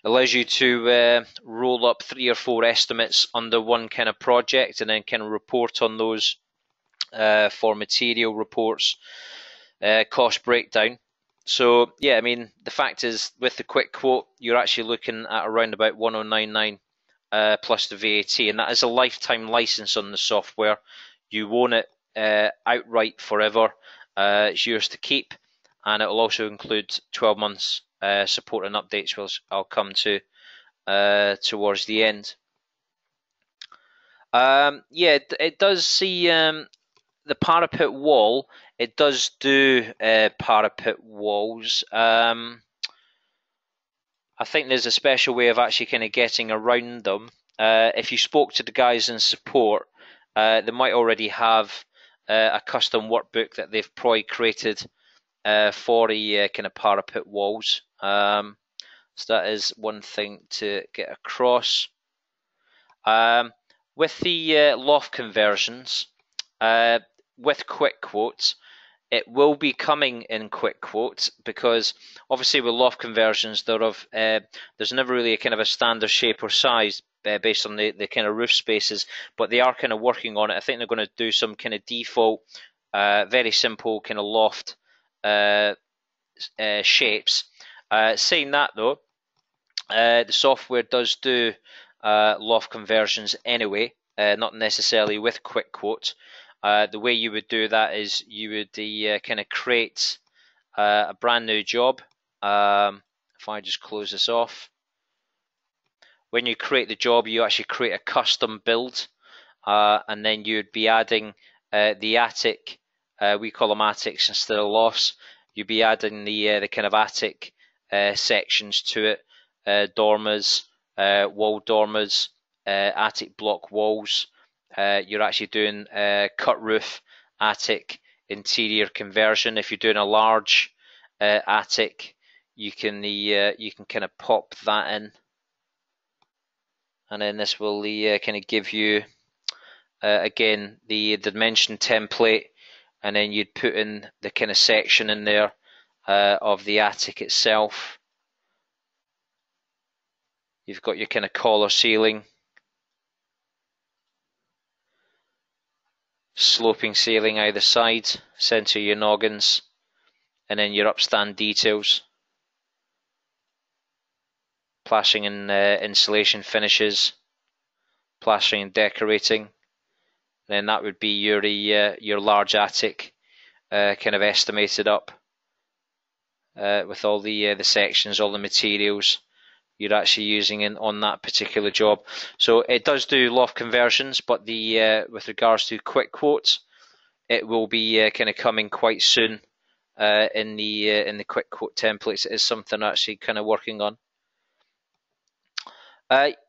allows you to roll up 3 or 4 estimates under one kind of project and then kind of report on those for material reports, cost breakdown. So yeah, I mean, the fact is, with the quick quote, you're actually looking at around about 1099 plus the VAT, and that is a lifetime license on the software. You own it outright forever. It's yours to keep, and it will also include 12 months support and updates, which I'll come to towards the end. Yeah, it does see the parapet wall. It does do parapet walls. I think there's a special way of actually kind of getting around them. If you spoke to the guys in support, they might already have a custom workbook that they've probably created for the kind of parapet walls. So that is one thing to get across. With the loft conversions, with quick quotes, it will be coming in quick quotes, because obviously with loft conversions, there's never really a kind of a standard shape or size based on the kind of roof spaces, but they are kind of working on it. I think they're going to do some kind of default, very simple kind of loft shapes. Saying that though, the software does do loft conversions anyway, not necessarily with quick quote. The way you would do that is you would kind of create a brand new job. If I just close this off, when you create the job, you actually create a custom build, and then you'd be adding the attic. We call them attics instead of lofts. You'd be adding the kind of attic sections to it, dormers, wall dormers, attic block walls. You're actually doing cut roof attic interior conversion. If you're doing a large attic, you can kind of pop that in, and then this will kind of give you again the dimension template, and then you'd put in the kind of section in there of the attic itself. You've got your kind of collar ceiling, sloping ceiling either side, centre your noggins, and then your upstand details, plastering and insulation finishes, plastering and decorating. Then that would be your large attic, kind of estimated up with all the sections, all the materials you're actually using on that particular job. So it does do loft conversions, but with regards to quick quotes, it will be kind of coming quite soon in the quick quote templates. It is something I'm actually kind of working on.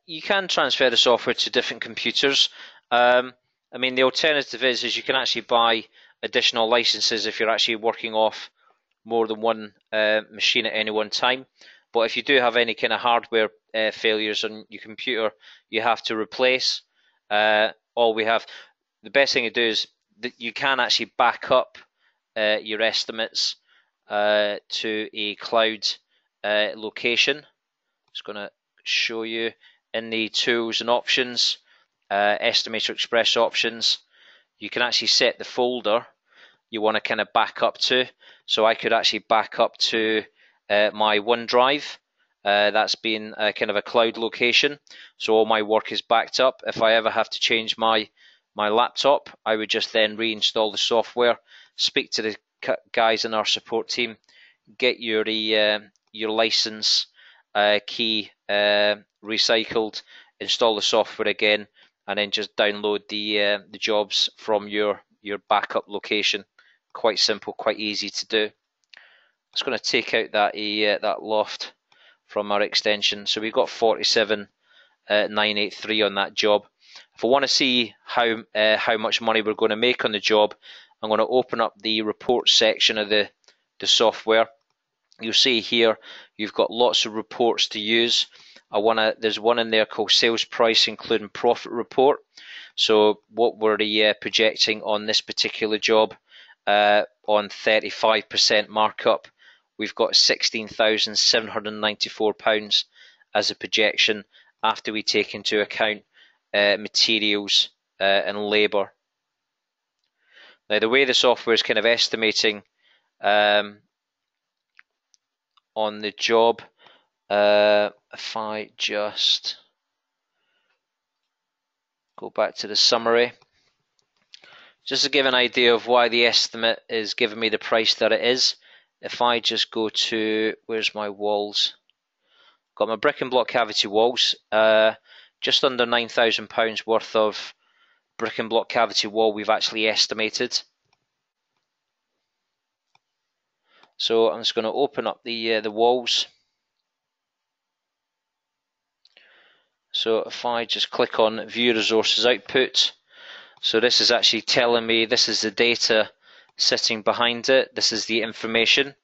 You can transfer the software to different computers. I mean, the alternative is you can actually buy additional licenses if you're actually working off more than one machine at any one time. But if you do have any kind of hardware failures on your computer, you have to replace. The best thing to do is that you can actually back up your estimates to a cloud location. Just going to show you in the tools and options, EstimatorXpress options. You can actually set the folder you want to kind of back up to. So I could actually back up to my OneDrive. That's been kind of a cloud location, so all my work is backed up. If I ever have to change my laptop, I would just then reinstall the software, speak to the guys in our support team, get your license key recycled, install the software again, and then just download the jobs from your backup location. Quite simple, quite easy to do. Just going to take out that loft from our extension. So we've got 47,983 on that job. If I want to see how much money we're going to make on the job, I'm going to open up the report section of the software. You'll see here you've got lots of reports to use. There's one in there called sales price including profit report. So what we're projecting on this particular job on 35% markup, we've got £16,794 as a projection after we take into account materials and labour. Now the way the software is kind of estimating on the job, if I just go back to the summary, just to give an idea of why the estimate is giving me the price that it is. If I just go to, where's my walls? Got my brick and block cavity walls, just under £9,000 worth of brick and block cavity wall we've actually estimated. So I'm just going to open up the walls. So if I just click on View Resources Output, so this is actually telling me this is the data sitting behind it. This is the information.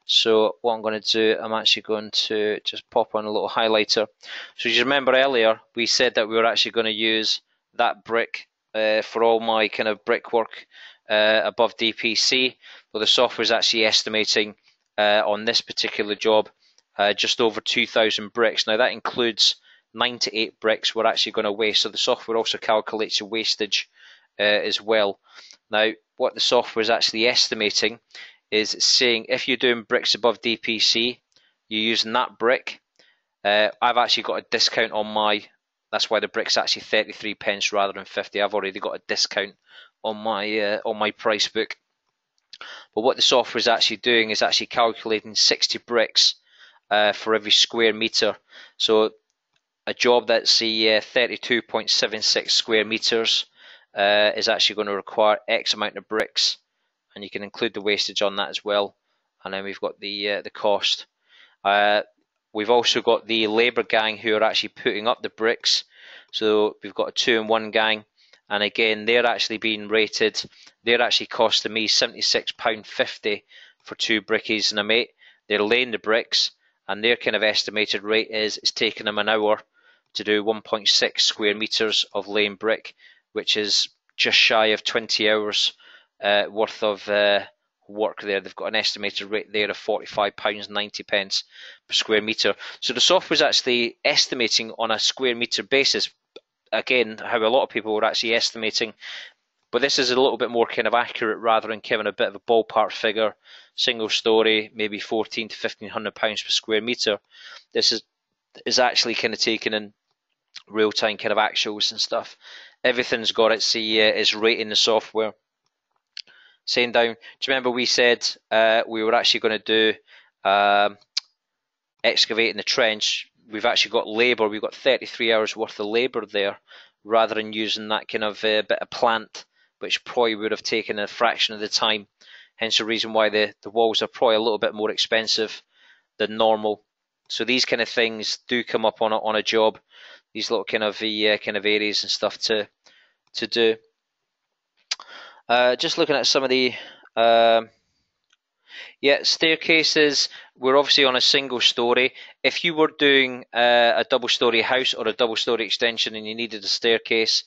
So what I'm going to do, I'm actually going to just pop on a little highlighter. So you remember earlier we said that we were actually going to use that brick for all my kind of brickwork above DPC. Well, the software is actually estimating on this particular job just over 2,000 bricks. Now that includes 98 bricks we're actually going to waste. So the software also calculates the wastage as well. Now what the software is actually estimating is saying if you're doing bricks above DPC, you're using that brick. I've actually got a discount on my, that's why the brick's actually 33 pence rather than 50. I've already got a discount on my price book. But what the software is actually doing is actually calculating 60 bricks for every square meter. So a job that's 32.76 square meters is actually going to require X amount of bricks, and you can include the wastage on that as well. And then we've got the cost. We've also got the labour gang who are actually putting up the bricks. So we've got a 2-in-1 gang, and again they're actually being rated. They're actually costing me £76.50 for 2 brickies and a mate. They're laying the bricks, and their kind of estimated rate is it's taking them an hour to do 1.6 square meters of laying brick, which is just shy of 20 hours worth of work there. They've got an estimated rate there of £45.90 per square meter. So the software is actually estimating on a square meter basis, again, how a lot of people were actually estimating, but this is a little bit more kind of accurate rather than giving a bit of a ballpark figure. Single story, maybe £1,400 to £1,500 per square meter. This is actually kind of taking in real time kind of actuals and stuff. Everything's got its rate in the software. Saying down, do you remember we said we were actually going to do excavating the trench? We've actually got labour. We've got 33 hours worth of labour there, rather than using that kind of bit of plant, which probably would have taken a fraction of the time. Hence the reason why the walls are probably a little bit more expensive than normal. So these kind of things do come up on a job. These little kind of areas and stuff to do. Just looking at some of the staircases. We're obviously on a single story. If you were doing a double story house or a double story extension and you needed a staircase,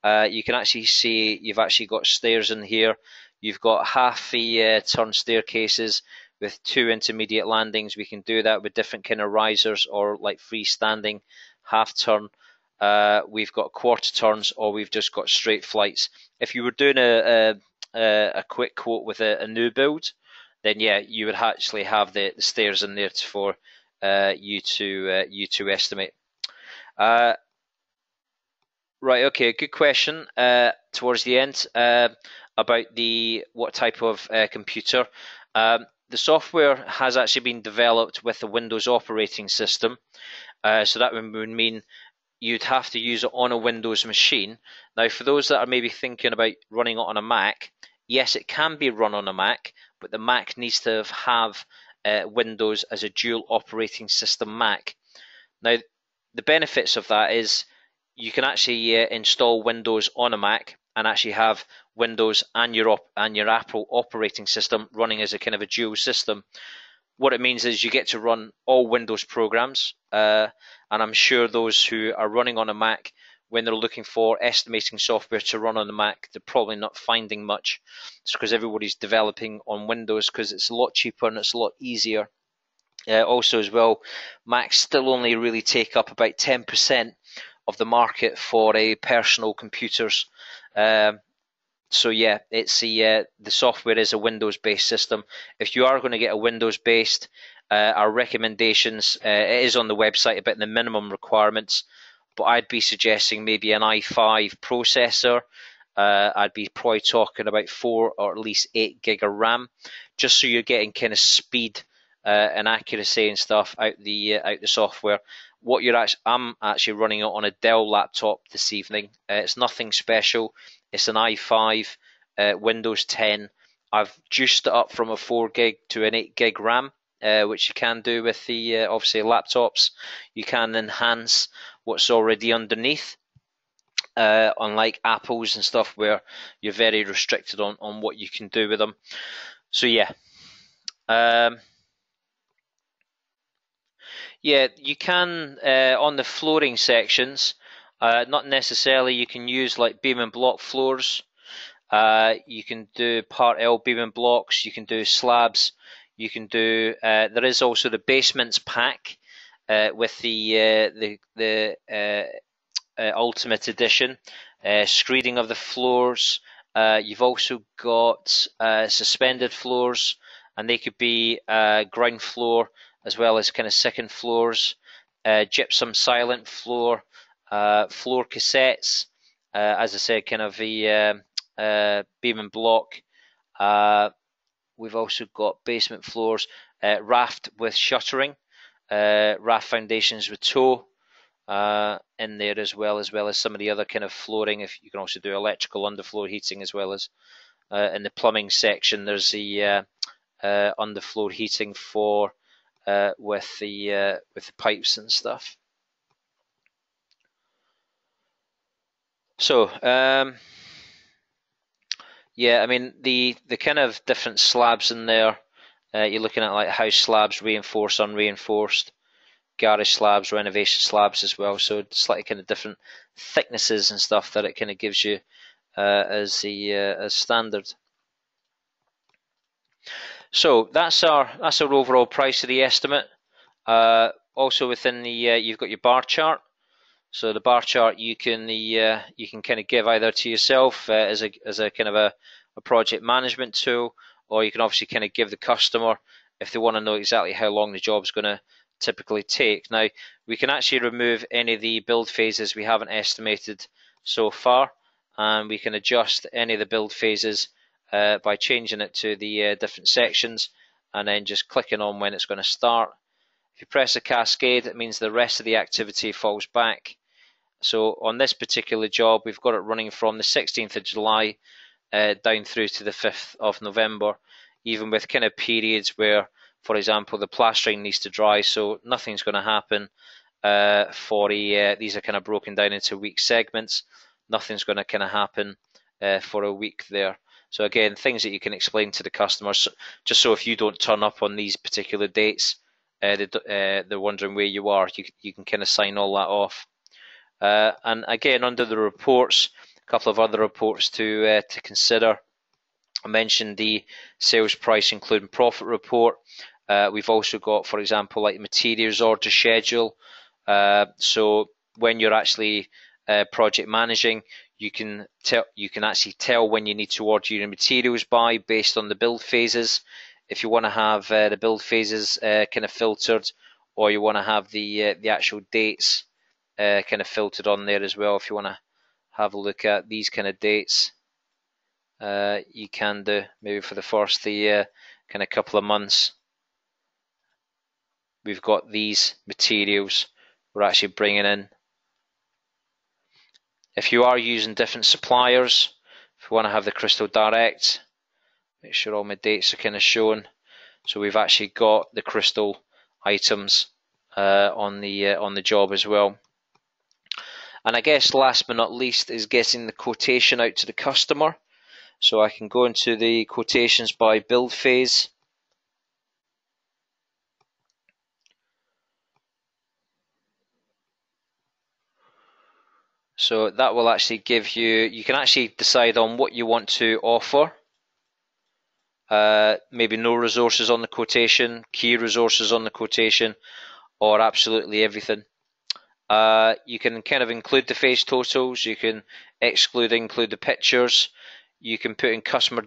you can actually see you've actually got stairs in here. You've got half the turn staircases with 2 intermediate landings. We can do that with different kind of risers or like freestanding half turn. We've got quarter turns, or we've just got straight flights. If you were doing a quick quote with a new build, then yeah, you would actually have the stairs in there for you to estimate. Right, okay, good question towards the end about what type of computer. The software has actually been developed with the Windows operating system, so that would mean you'd have to use it on a Windows machine. Now, for those that are maybe thinking about running it on a Mac, yes, it can be run on a Mac, but the Mac needs to have Windows as a dual operating system Mac. Now, the benefits of that is you can actually install Windows on a Mac and actually have Windows and your Apple operating system running as a kind of a dual system. What it means is you get to run all Windows programs, and I'm sure those who are running on a Mac, when they're looking for estimating software to run on the Mac, they're probably not finding much. It's because everybody's developing on Windows because it's a lot cheaper and it's a lot easier. Also as well, Macs still only really take up about 10% of the market for personal computers. So yeah, it's the software is a Windows-based system. If you are going to get a Windows-based, our recommendations, it is on the website about the minimum requirements, but I'd be suggesting maybe an i5 processor. I'd be probably talking about 4 or at least 8 gig of RAM, just so you're getting kind of speed and accuracy and stuff out the software. I'm actually running it on a Dell laptop this evening. It's nothing special. It's an i5 Windows 10. I've juiced it up from a 4 gig to an 8 gig RAM, which you can do with the obviously laptops. You can enhance what's already underneath, unlike Apple's and stuff where you're very restricted on what you can do with them. So yeah. Yeah, you can on the flooring sections. Not necessarily. You can use like beam and block floors. You can do Part L beam and blocks. You can do slabs. You can do. There is also the basements pack with the Ultimate Edition, screeding of the floors. You've also got suspended floors, and they could be ground floor as well as kind of second floors, gypsum silent floor, floor cassettes, as I said, kind of the beam and block. We've also got basement floors, raft with shuttering, raft foundations with toe in there as well as some of the other kind of flooring. If you can also do electrical underfloor heating as well as in the plumbing section, there's the underfloor heating for with the pipes and stuff. So yeah, I mean the kind of different slabs in there. You're looking at like house slabs, reinforced, unreinforced, garage slabs, renovation slabs as well. So slightly kind of different thicknesses and stuff that it kind of gives you as standard. So that's our overall price of the estimate. Also within the you've got your bar chart. So the bar chart you can kind of give either to yourself as a kind of a project management tool, or you can obviously kind of give the customer if they want to know exactly how long the job's going to typically take. Now we can actually remove any of the build phases we haven't estimated so far, and we can adjust any of the build phases by changing it to the different sections and then just clicking on when it's going to start. If you press a cascade, it means the rest of the activity falls back. So on this particular job, we've got it running from the 16th of July down through to the 5th of November, even with kind of periods where, for example, the plastering needs to dry, so nothing's going to happen these are kind of broken down into week segments. Nothing's going to kind of happen for a week there. So again, things that you can explain to the customers, just so if you don't turn up on these particular dates, they're wondering where you are. You can kind of sign all that off. And again, under the reports, a couple of other reports to consider. I mentioned the sales price including profit report. We've also got, for example, like materials order schedule. So when you're actually project managing, you can actually tell when you need to order your materials by based on the build phases. If you want to have the build phases kind of filtered, or you want to have the actual dates kind of filtered on there as well. If you want to have a look at these kind of dates, you can do maybe for the first kind of couple of months. We've got these materials we're actually bringing in. If you are using different suppliers, if you want to have the Crystal Direct, make sure all my dates are kind of shown. So we've actually got the crystal items on the job as well. And I guess last but not least is getting the quotation out to the customer. So I can go into the quotations by build phase. So that will actually give you can actually decide on what you want to offer. Maybe no resources on the quotation, key resources on the quotation, or absolutely everything. You can kind of include the phase totals, you can include the pictures, you can put in customer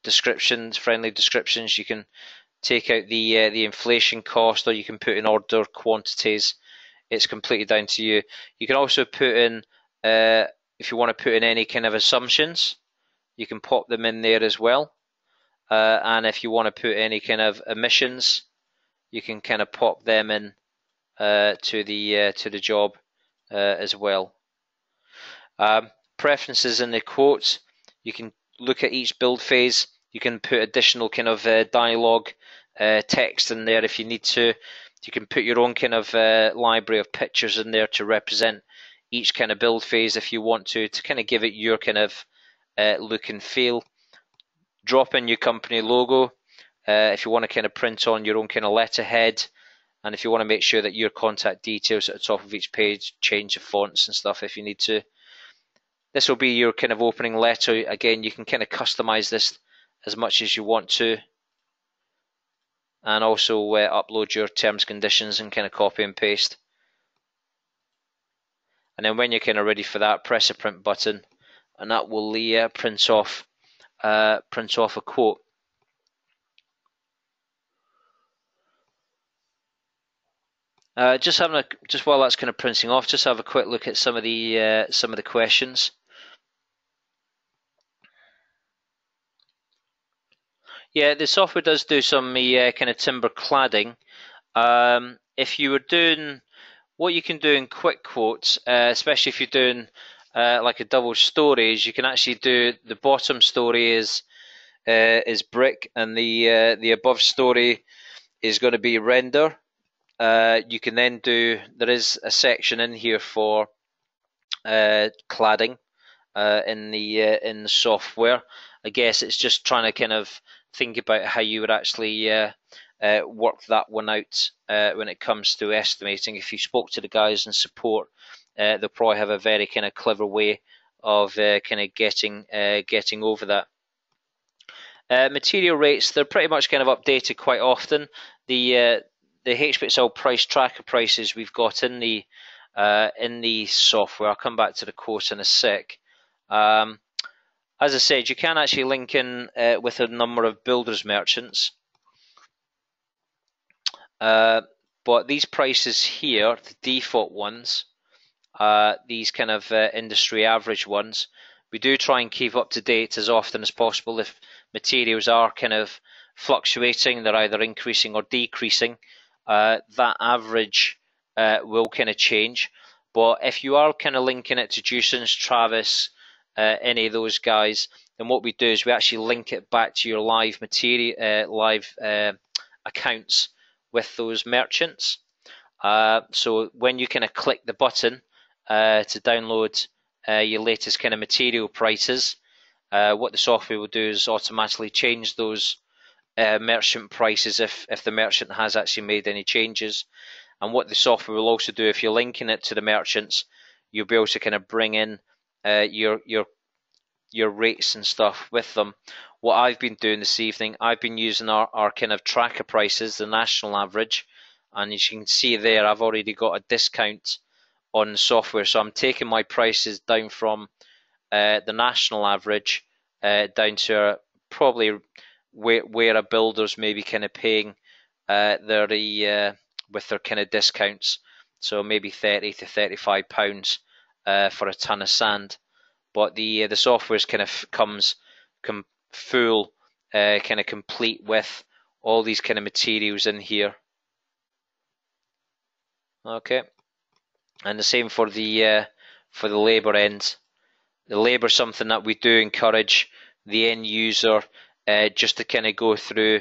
descriptions, friendly descriptions, you can take out the inflation cost, or you can put in order quantities. It's completely down to you. You can also put in, if you want to put in any kind of assumptions, you can pop them in there as well. And if you want to put any kind of omissions, you can kind of pop them in to the job as well. Preferences in the quotes, you can look at each build phase. You can put additional kind of dialogue text in there if you need to. You can put your own kind of library of pictures in there to represent each kind of build phase if you want to kind of give it your kind of look and feel. Drop in your company logo if you want to kind of print on your own kind of letterhead, and if you want to make sure that your contact details at the top of each page, change the fonts and stuff if you need to. This will be your kind of opening letter. Again, you can kind of customize this as much as you want to, and also upload your terms, conditions, and kind of copy and paste. And then when you're kind of ready for that, press the print button, and that will print off a quote. Just while that's kind of printing off, just have a quick look at some of the questions. Yeah, the software does do some kind of timber cladding. If you were doing what you can do in quick quotes, especially if you're doing like a double story, is you can actually do the bottom story is brick, and the above story is going to be render. You can then there is a section in here for cladding in the software. I guess it's just trying to kind of think about how you would actually work that one out when it comes to estimating. If you spoke to the guys in support, they'll probably have a very kind of clever way of kind of getting over that. Material rates, they're pretty much kind of updated quite often. The HPXL price tracker prices we've got in the software. I'll come back to the quote in a sec. As I said, you can actually link in with a number of builders merchants. But these prices here, the default ones, these kind of industry average ones, we do try and keep up to date as often as possible. If materials are kind of fluctuating, they're either increasing or decreasing, that average will kind of change. But if you are kind of linking it to Dewson's, Travis, any of those guys, then what we do is we actually link it back to your live accounts with those merchants. So when you kind of click the button to download your latest kind of material prices, what the software will do is automatically change those merchant prices if the merchant has actually made any changes. And what the software will also do, if you're linking it to the merchants, you'll be able to kind of bring in your rates and stuff with them. What I've been doing this evening, I've been using our kind of tracker prices, the national average, and as you can see there, I've already got a discount on the software, so I'm taking my prices down from the national average down to probably where a builder's maybe kind of paying with their kind of discounts, so maybe £30 to £35 for a ton of sand. But the software kind of comes full, kind of complete with all these kind of materials in here. Okay, and the same for the labour end. The labour is something that we do encourage the end user just to kind of go through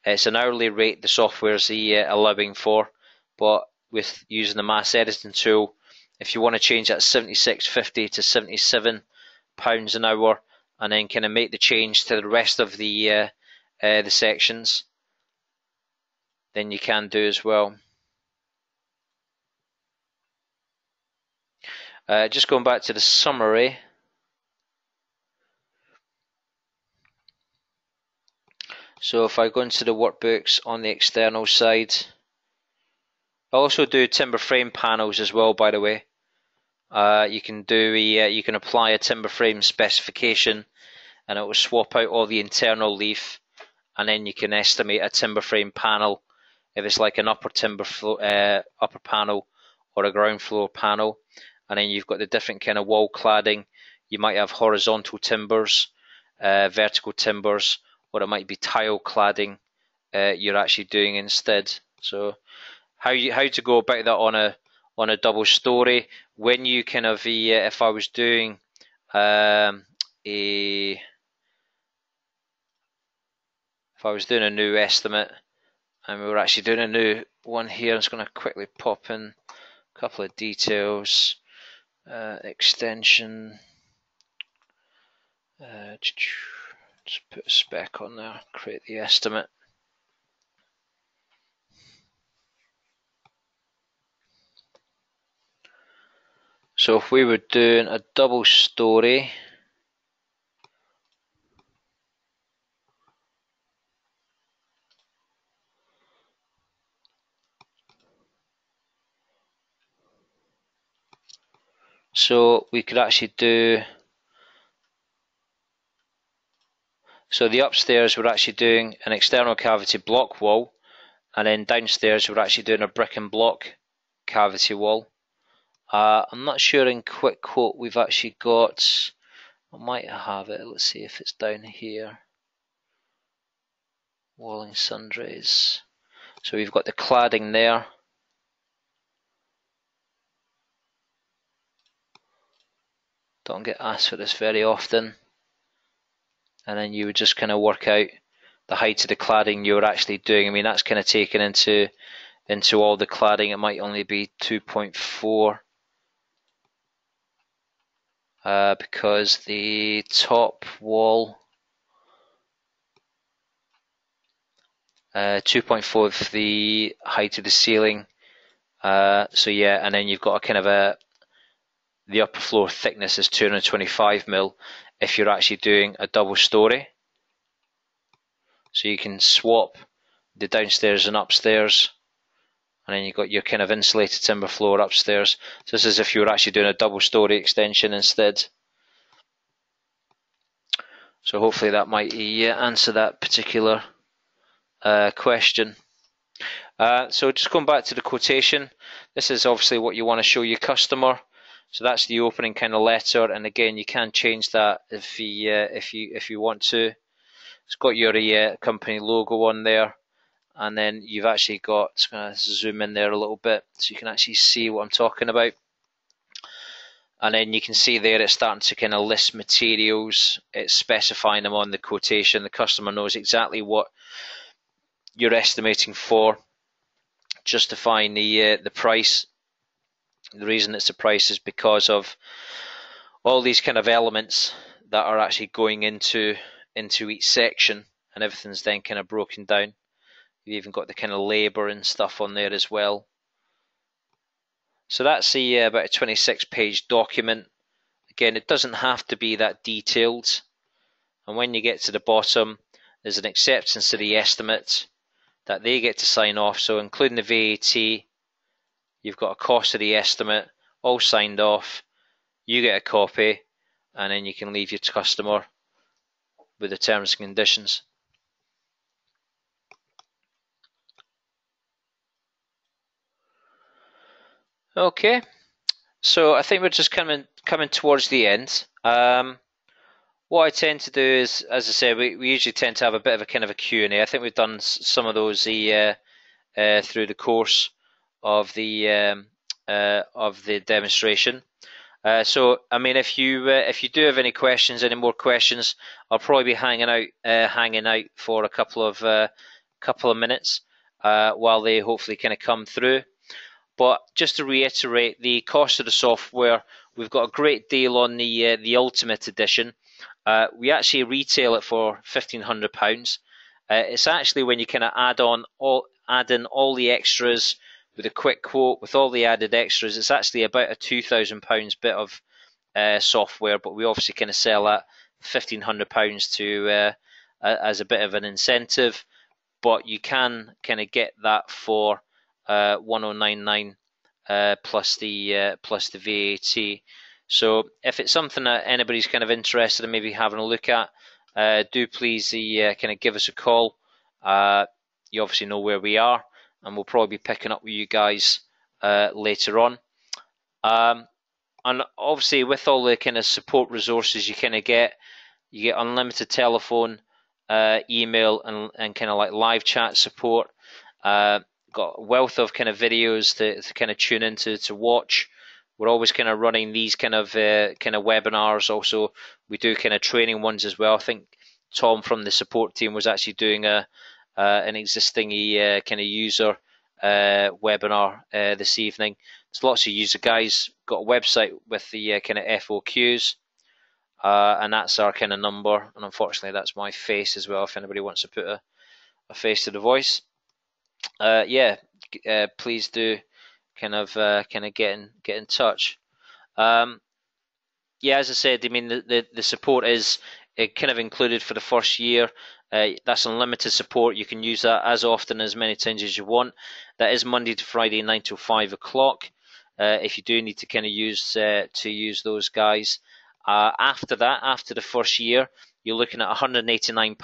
It's an hourly rate the software's allowing for, but with using the mass editing tool, if you want to change that 76.50 to £77 an hour, and then kind of make the change to the rest of the sections, then you can do as well. Just going back to the summary. So if I go into the workbooks on the external side, I also do timber frame panels as well, by the way. You can apply a timber frame specification, and it will swap out all the internal leaf, and then you can estimate a timber frame panel if it's like an upper panel or a ground floor panel. And then you've got the different kind of wall cladding. You might have horizontal timbers, vertical timbers, or it might be tile cladding you're actually doing instead. So how to go about that on a double story, when you kind of if I was doing a new estimate, and we were actually doing a new one here, I'm just going to quickly pop in a couple of details. Extension, just put a spec on there, create the estimate. So if we were doing a double story, so we could actually do, so the upstairs we're actually doing an external cavity block wall, and then downstairs we're actually doing a brick and block cavity wall. I'm not sure in Quick Quote we've actually got, I might have it, let's see if it's down here. Walling sundries. So we've got the cladding there. Don't get asked for this very often. And then you would just kind of work out the height of the cladding you're actually doing. I mean, that's kind of taken into all the cladding. It might only be 2.4 because the top wall 2.4 of the height of the ceiling. So yeah, and then you've got a kind of the upper floor thickness is 225mm if you're actually doing a double story. So you can swap the downstairs and upstairs, and then you've got your kind of insulated timber floor upstairs. So this is if you were actually doing a double story extension instead. So hopefully that might answer that particular question. So just going back to the quotation, this is obviously what you want to show your customer. So that's the opening kind of letter, and again you can change that if you want to. It's got your company logo on there, and then you've actually got, just going to zoom in there a little bit so you can actually see what I'm talking about. And then you can see there it's starting to kind of list materials. It's specifying them on the quotation. The customer knows exactly what you're estimating for, justifying the price. The reason it's a price is because of all these kind of elements that are actually going into each section, and everything's then kind of broken down. You've even got the kind of labour and stuff on there as well. So that's about a 26-page document. Again, it doesn't have to be that detailed. And when you get to the bottom, there's an acceptance of the estimate that they get to sign off. So including the VAT, you've got a cost of the estimate, all signed off. You get a copy, and then you can leave your customer with the terms and conditions. Okay, so I think we're just coming towards the end. What I tend to do is, as I said, we usually tend to have a bit of a kind of a Q&A. I think we've done some of those through the course of the demonstration. So I mean, if you do have any questions, any more questions, I'll probably be hanging out for a couple of couple of minutes while they hopefully kind of come through. But just to reiterate, the cost of the software, we've got a great deal on the Ultimate Edition. We actually retail it for £1,500. It's actually when you kind of add in all the extras with a quick quote, with all the added extras, it's actually about a £2,000 bit of software. But we obviously kind of sell at £1,500 to as a bit of an incentive. But you can kind of get that for 1099 plus the VAT. So if it's something that anybody's kind of interested in maybe having a look at, do please kind of give us a call. You obviously know where we are, and we'll probably be picking up with you guys later on. And obviously with all the kind of support resources you kind of get, you get unlimited telephone, email, and kind of like live chat support. Got a wealth of kind of videos to kind of tune into to watch. We're always kind of running these kind of webinars. Also, we do kind of training ones as well. I think Tom from the support team was actually doing an existing kind of user webinar this evening. There's lots of user guys. Got a website with the kind of FOQs. And that's our kind of number, and unfortunately that's my face as well if anybody wants to put a face to the voice. Please do kind of get in touch. As I said, I mean the support is kind of included for the first year. That's unlimited support. You can use that as often, as many times as you want. That is Monday to Friday, 9 till 5 o'clock. If you do need to kind of use those guys. After that, after the first year, you're looking at £189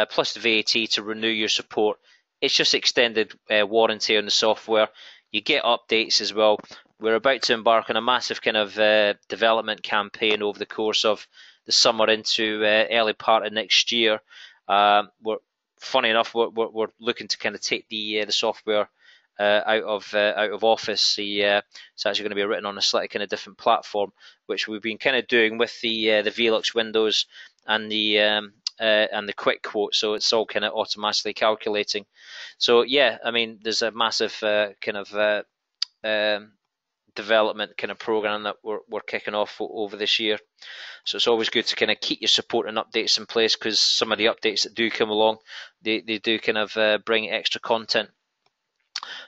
plus the VAT to renew your support. It's just extended warranty on the software. You get updates as well. We're about to embark on a massive kind of development campaign over the course of the summer into early part of next year. Funny enough, we're looking to kind of take the software out of office. It's actually going to be written on a slightly kind of different platform, which we've been kind of doing with the Velux Windows and the Quick Quote. So it's all kind of automatically calculating. So yeah, I mean, there's a massive kind of development kind of program that we're kicking off over this year. So it's always good to kind of keep your support and updates in place, because some of the updates that do come along, they do kind of bring extra content.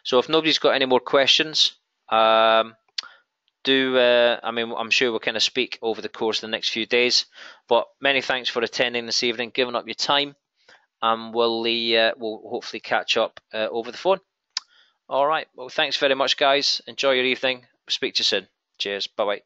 So if nobody's got any more questions, I mean, I'm sure we'll kind of speak over the course of the next few days. But many thanks for attending this evening, giving up your time, and we'll hopefully catch up over the phone. All right. Well, thanks very much, guys. Enjoy your evening. Speak to you soon. Cheers. Bye-bye.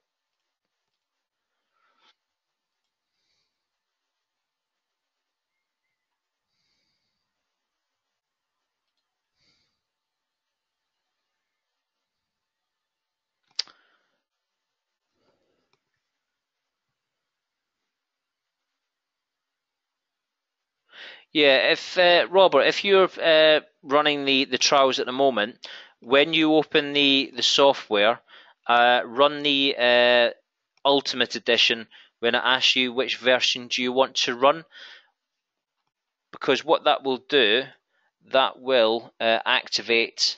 Yeah, if Robert, if you're running the trials at the moment, when you open the software, run the Ultimate Edition when it asks you which version do you want to run, because what that will do, that will activate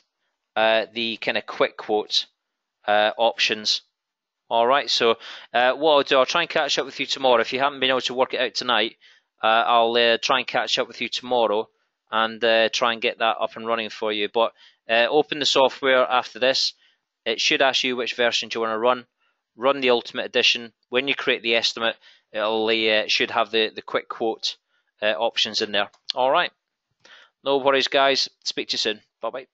the kind of quick quote options. All right, so what I'll do, I'll try and catch up with you tomorrow. If you haven't been able to work it out tonight, I'll try and catch up with you tomorrow and try and get that up and running for you. But open the software after this. It should ask you which version do you want to run. Run the Ultimate Edition. When you create the estimate, it should have the quick quote options in there. All right. No worries, guys. Speak to you soon. Bye-bye.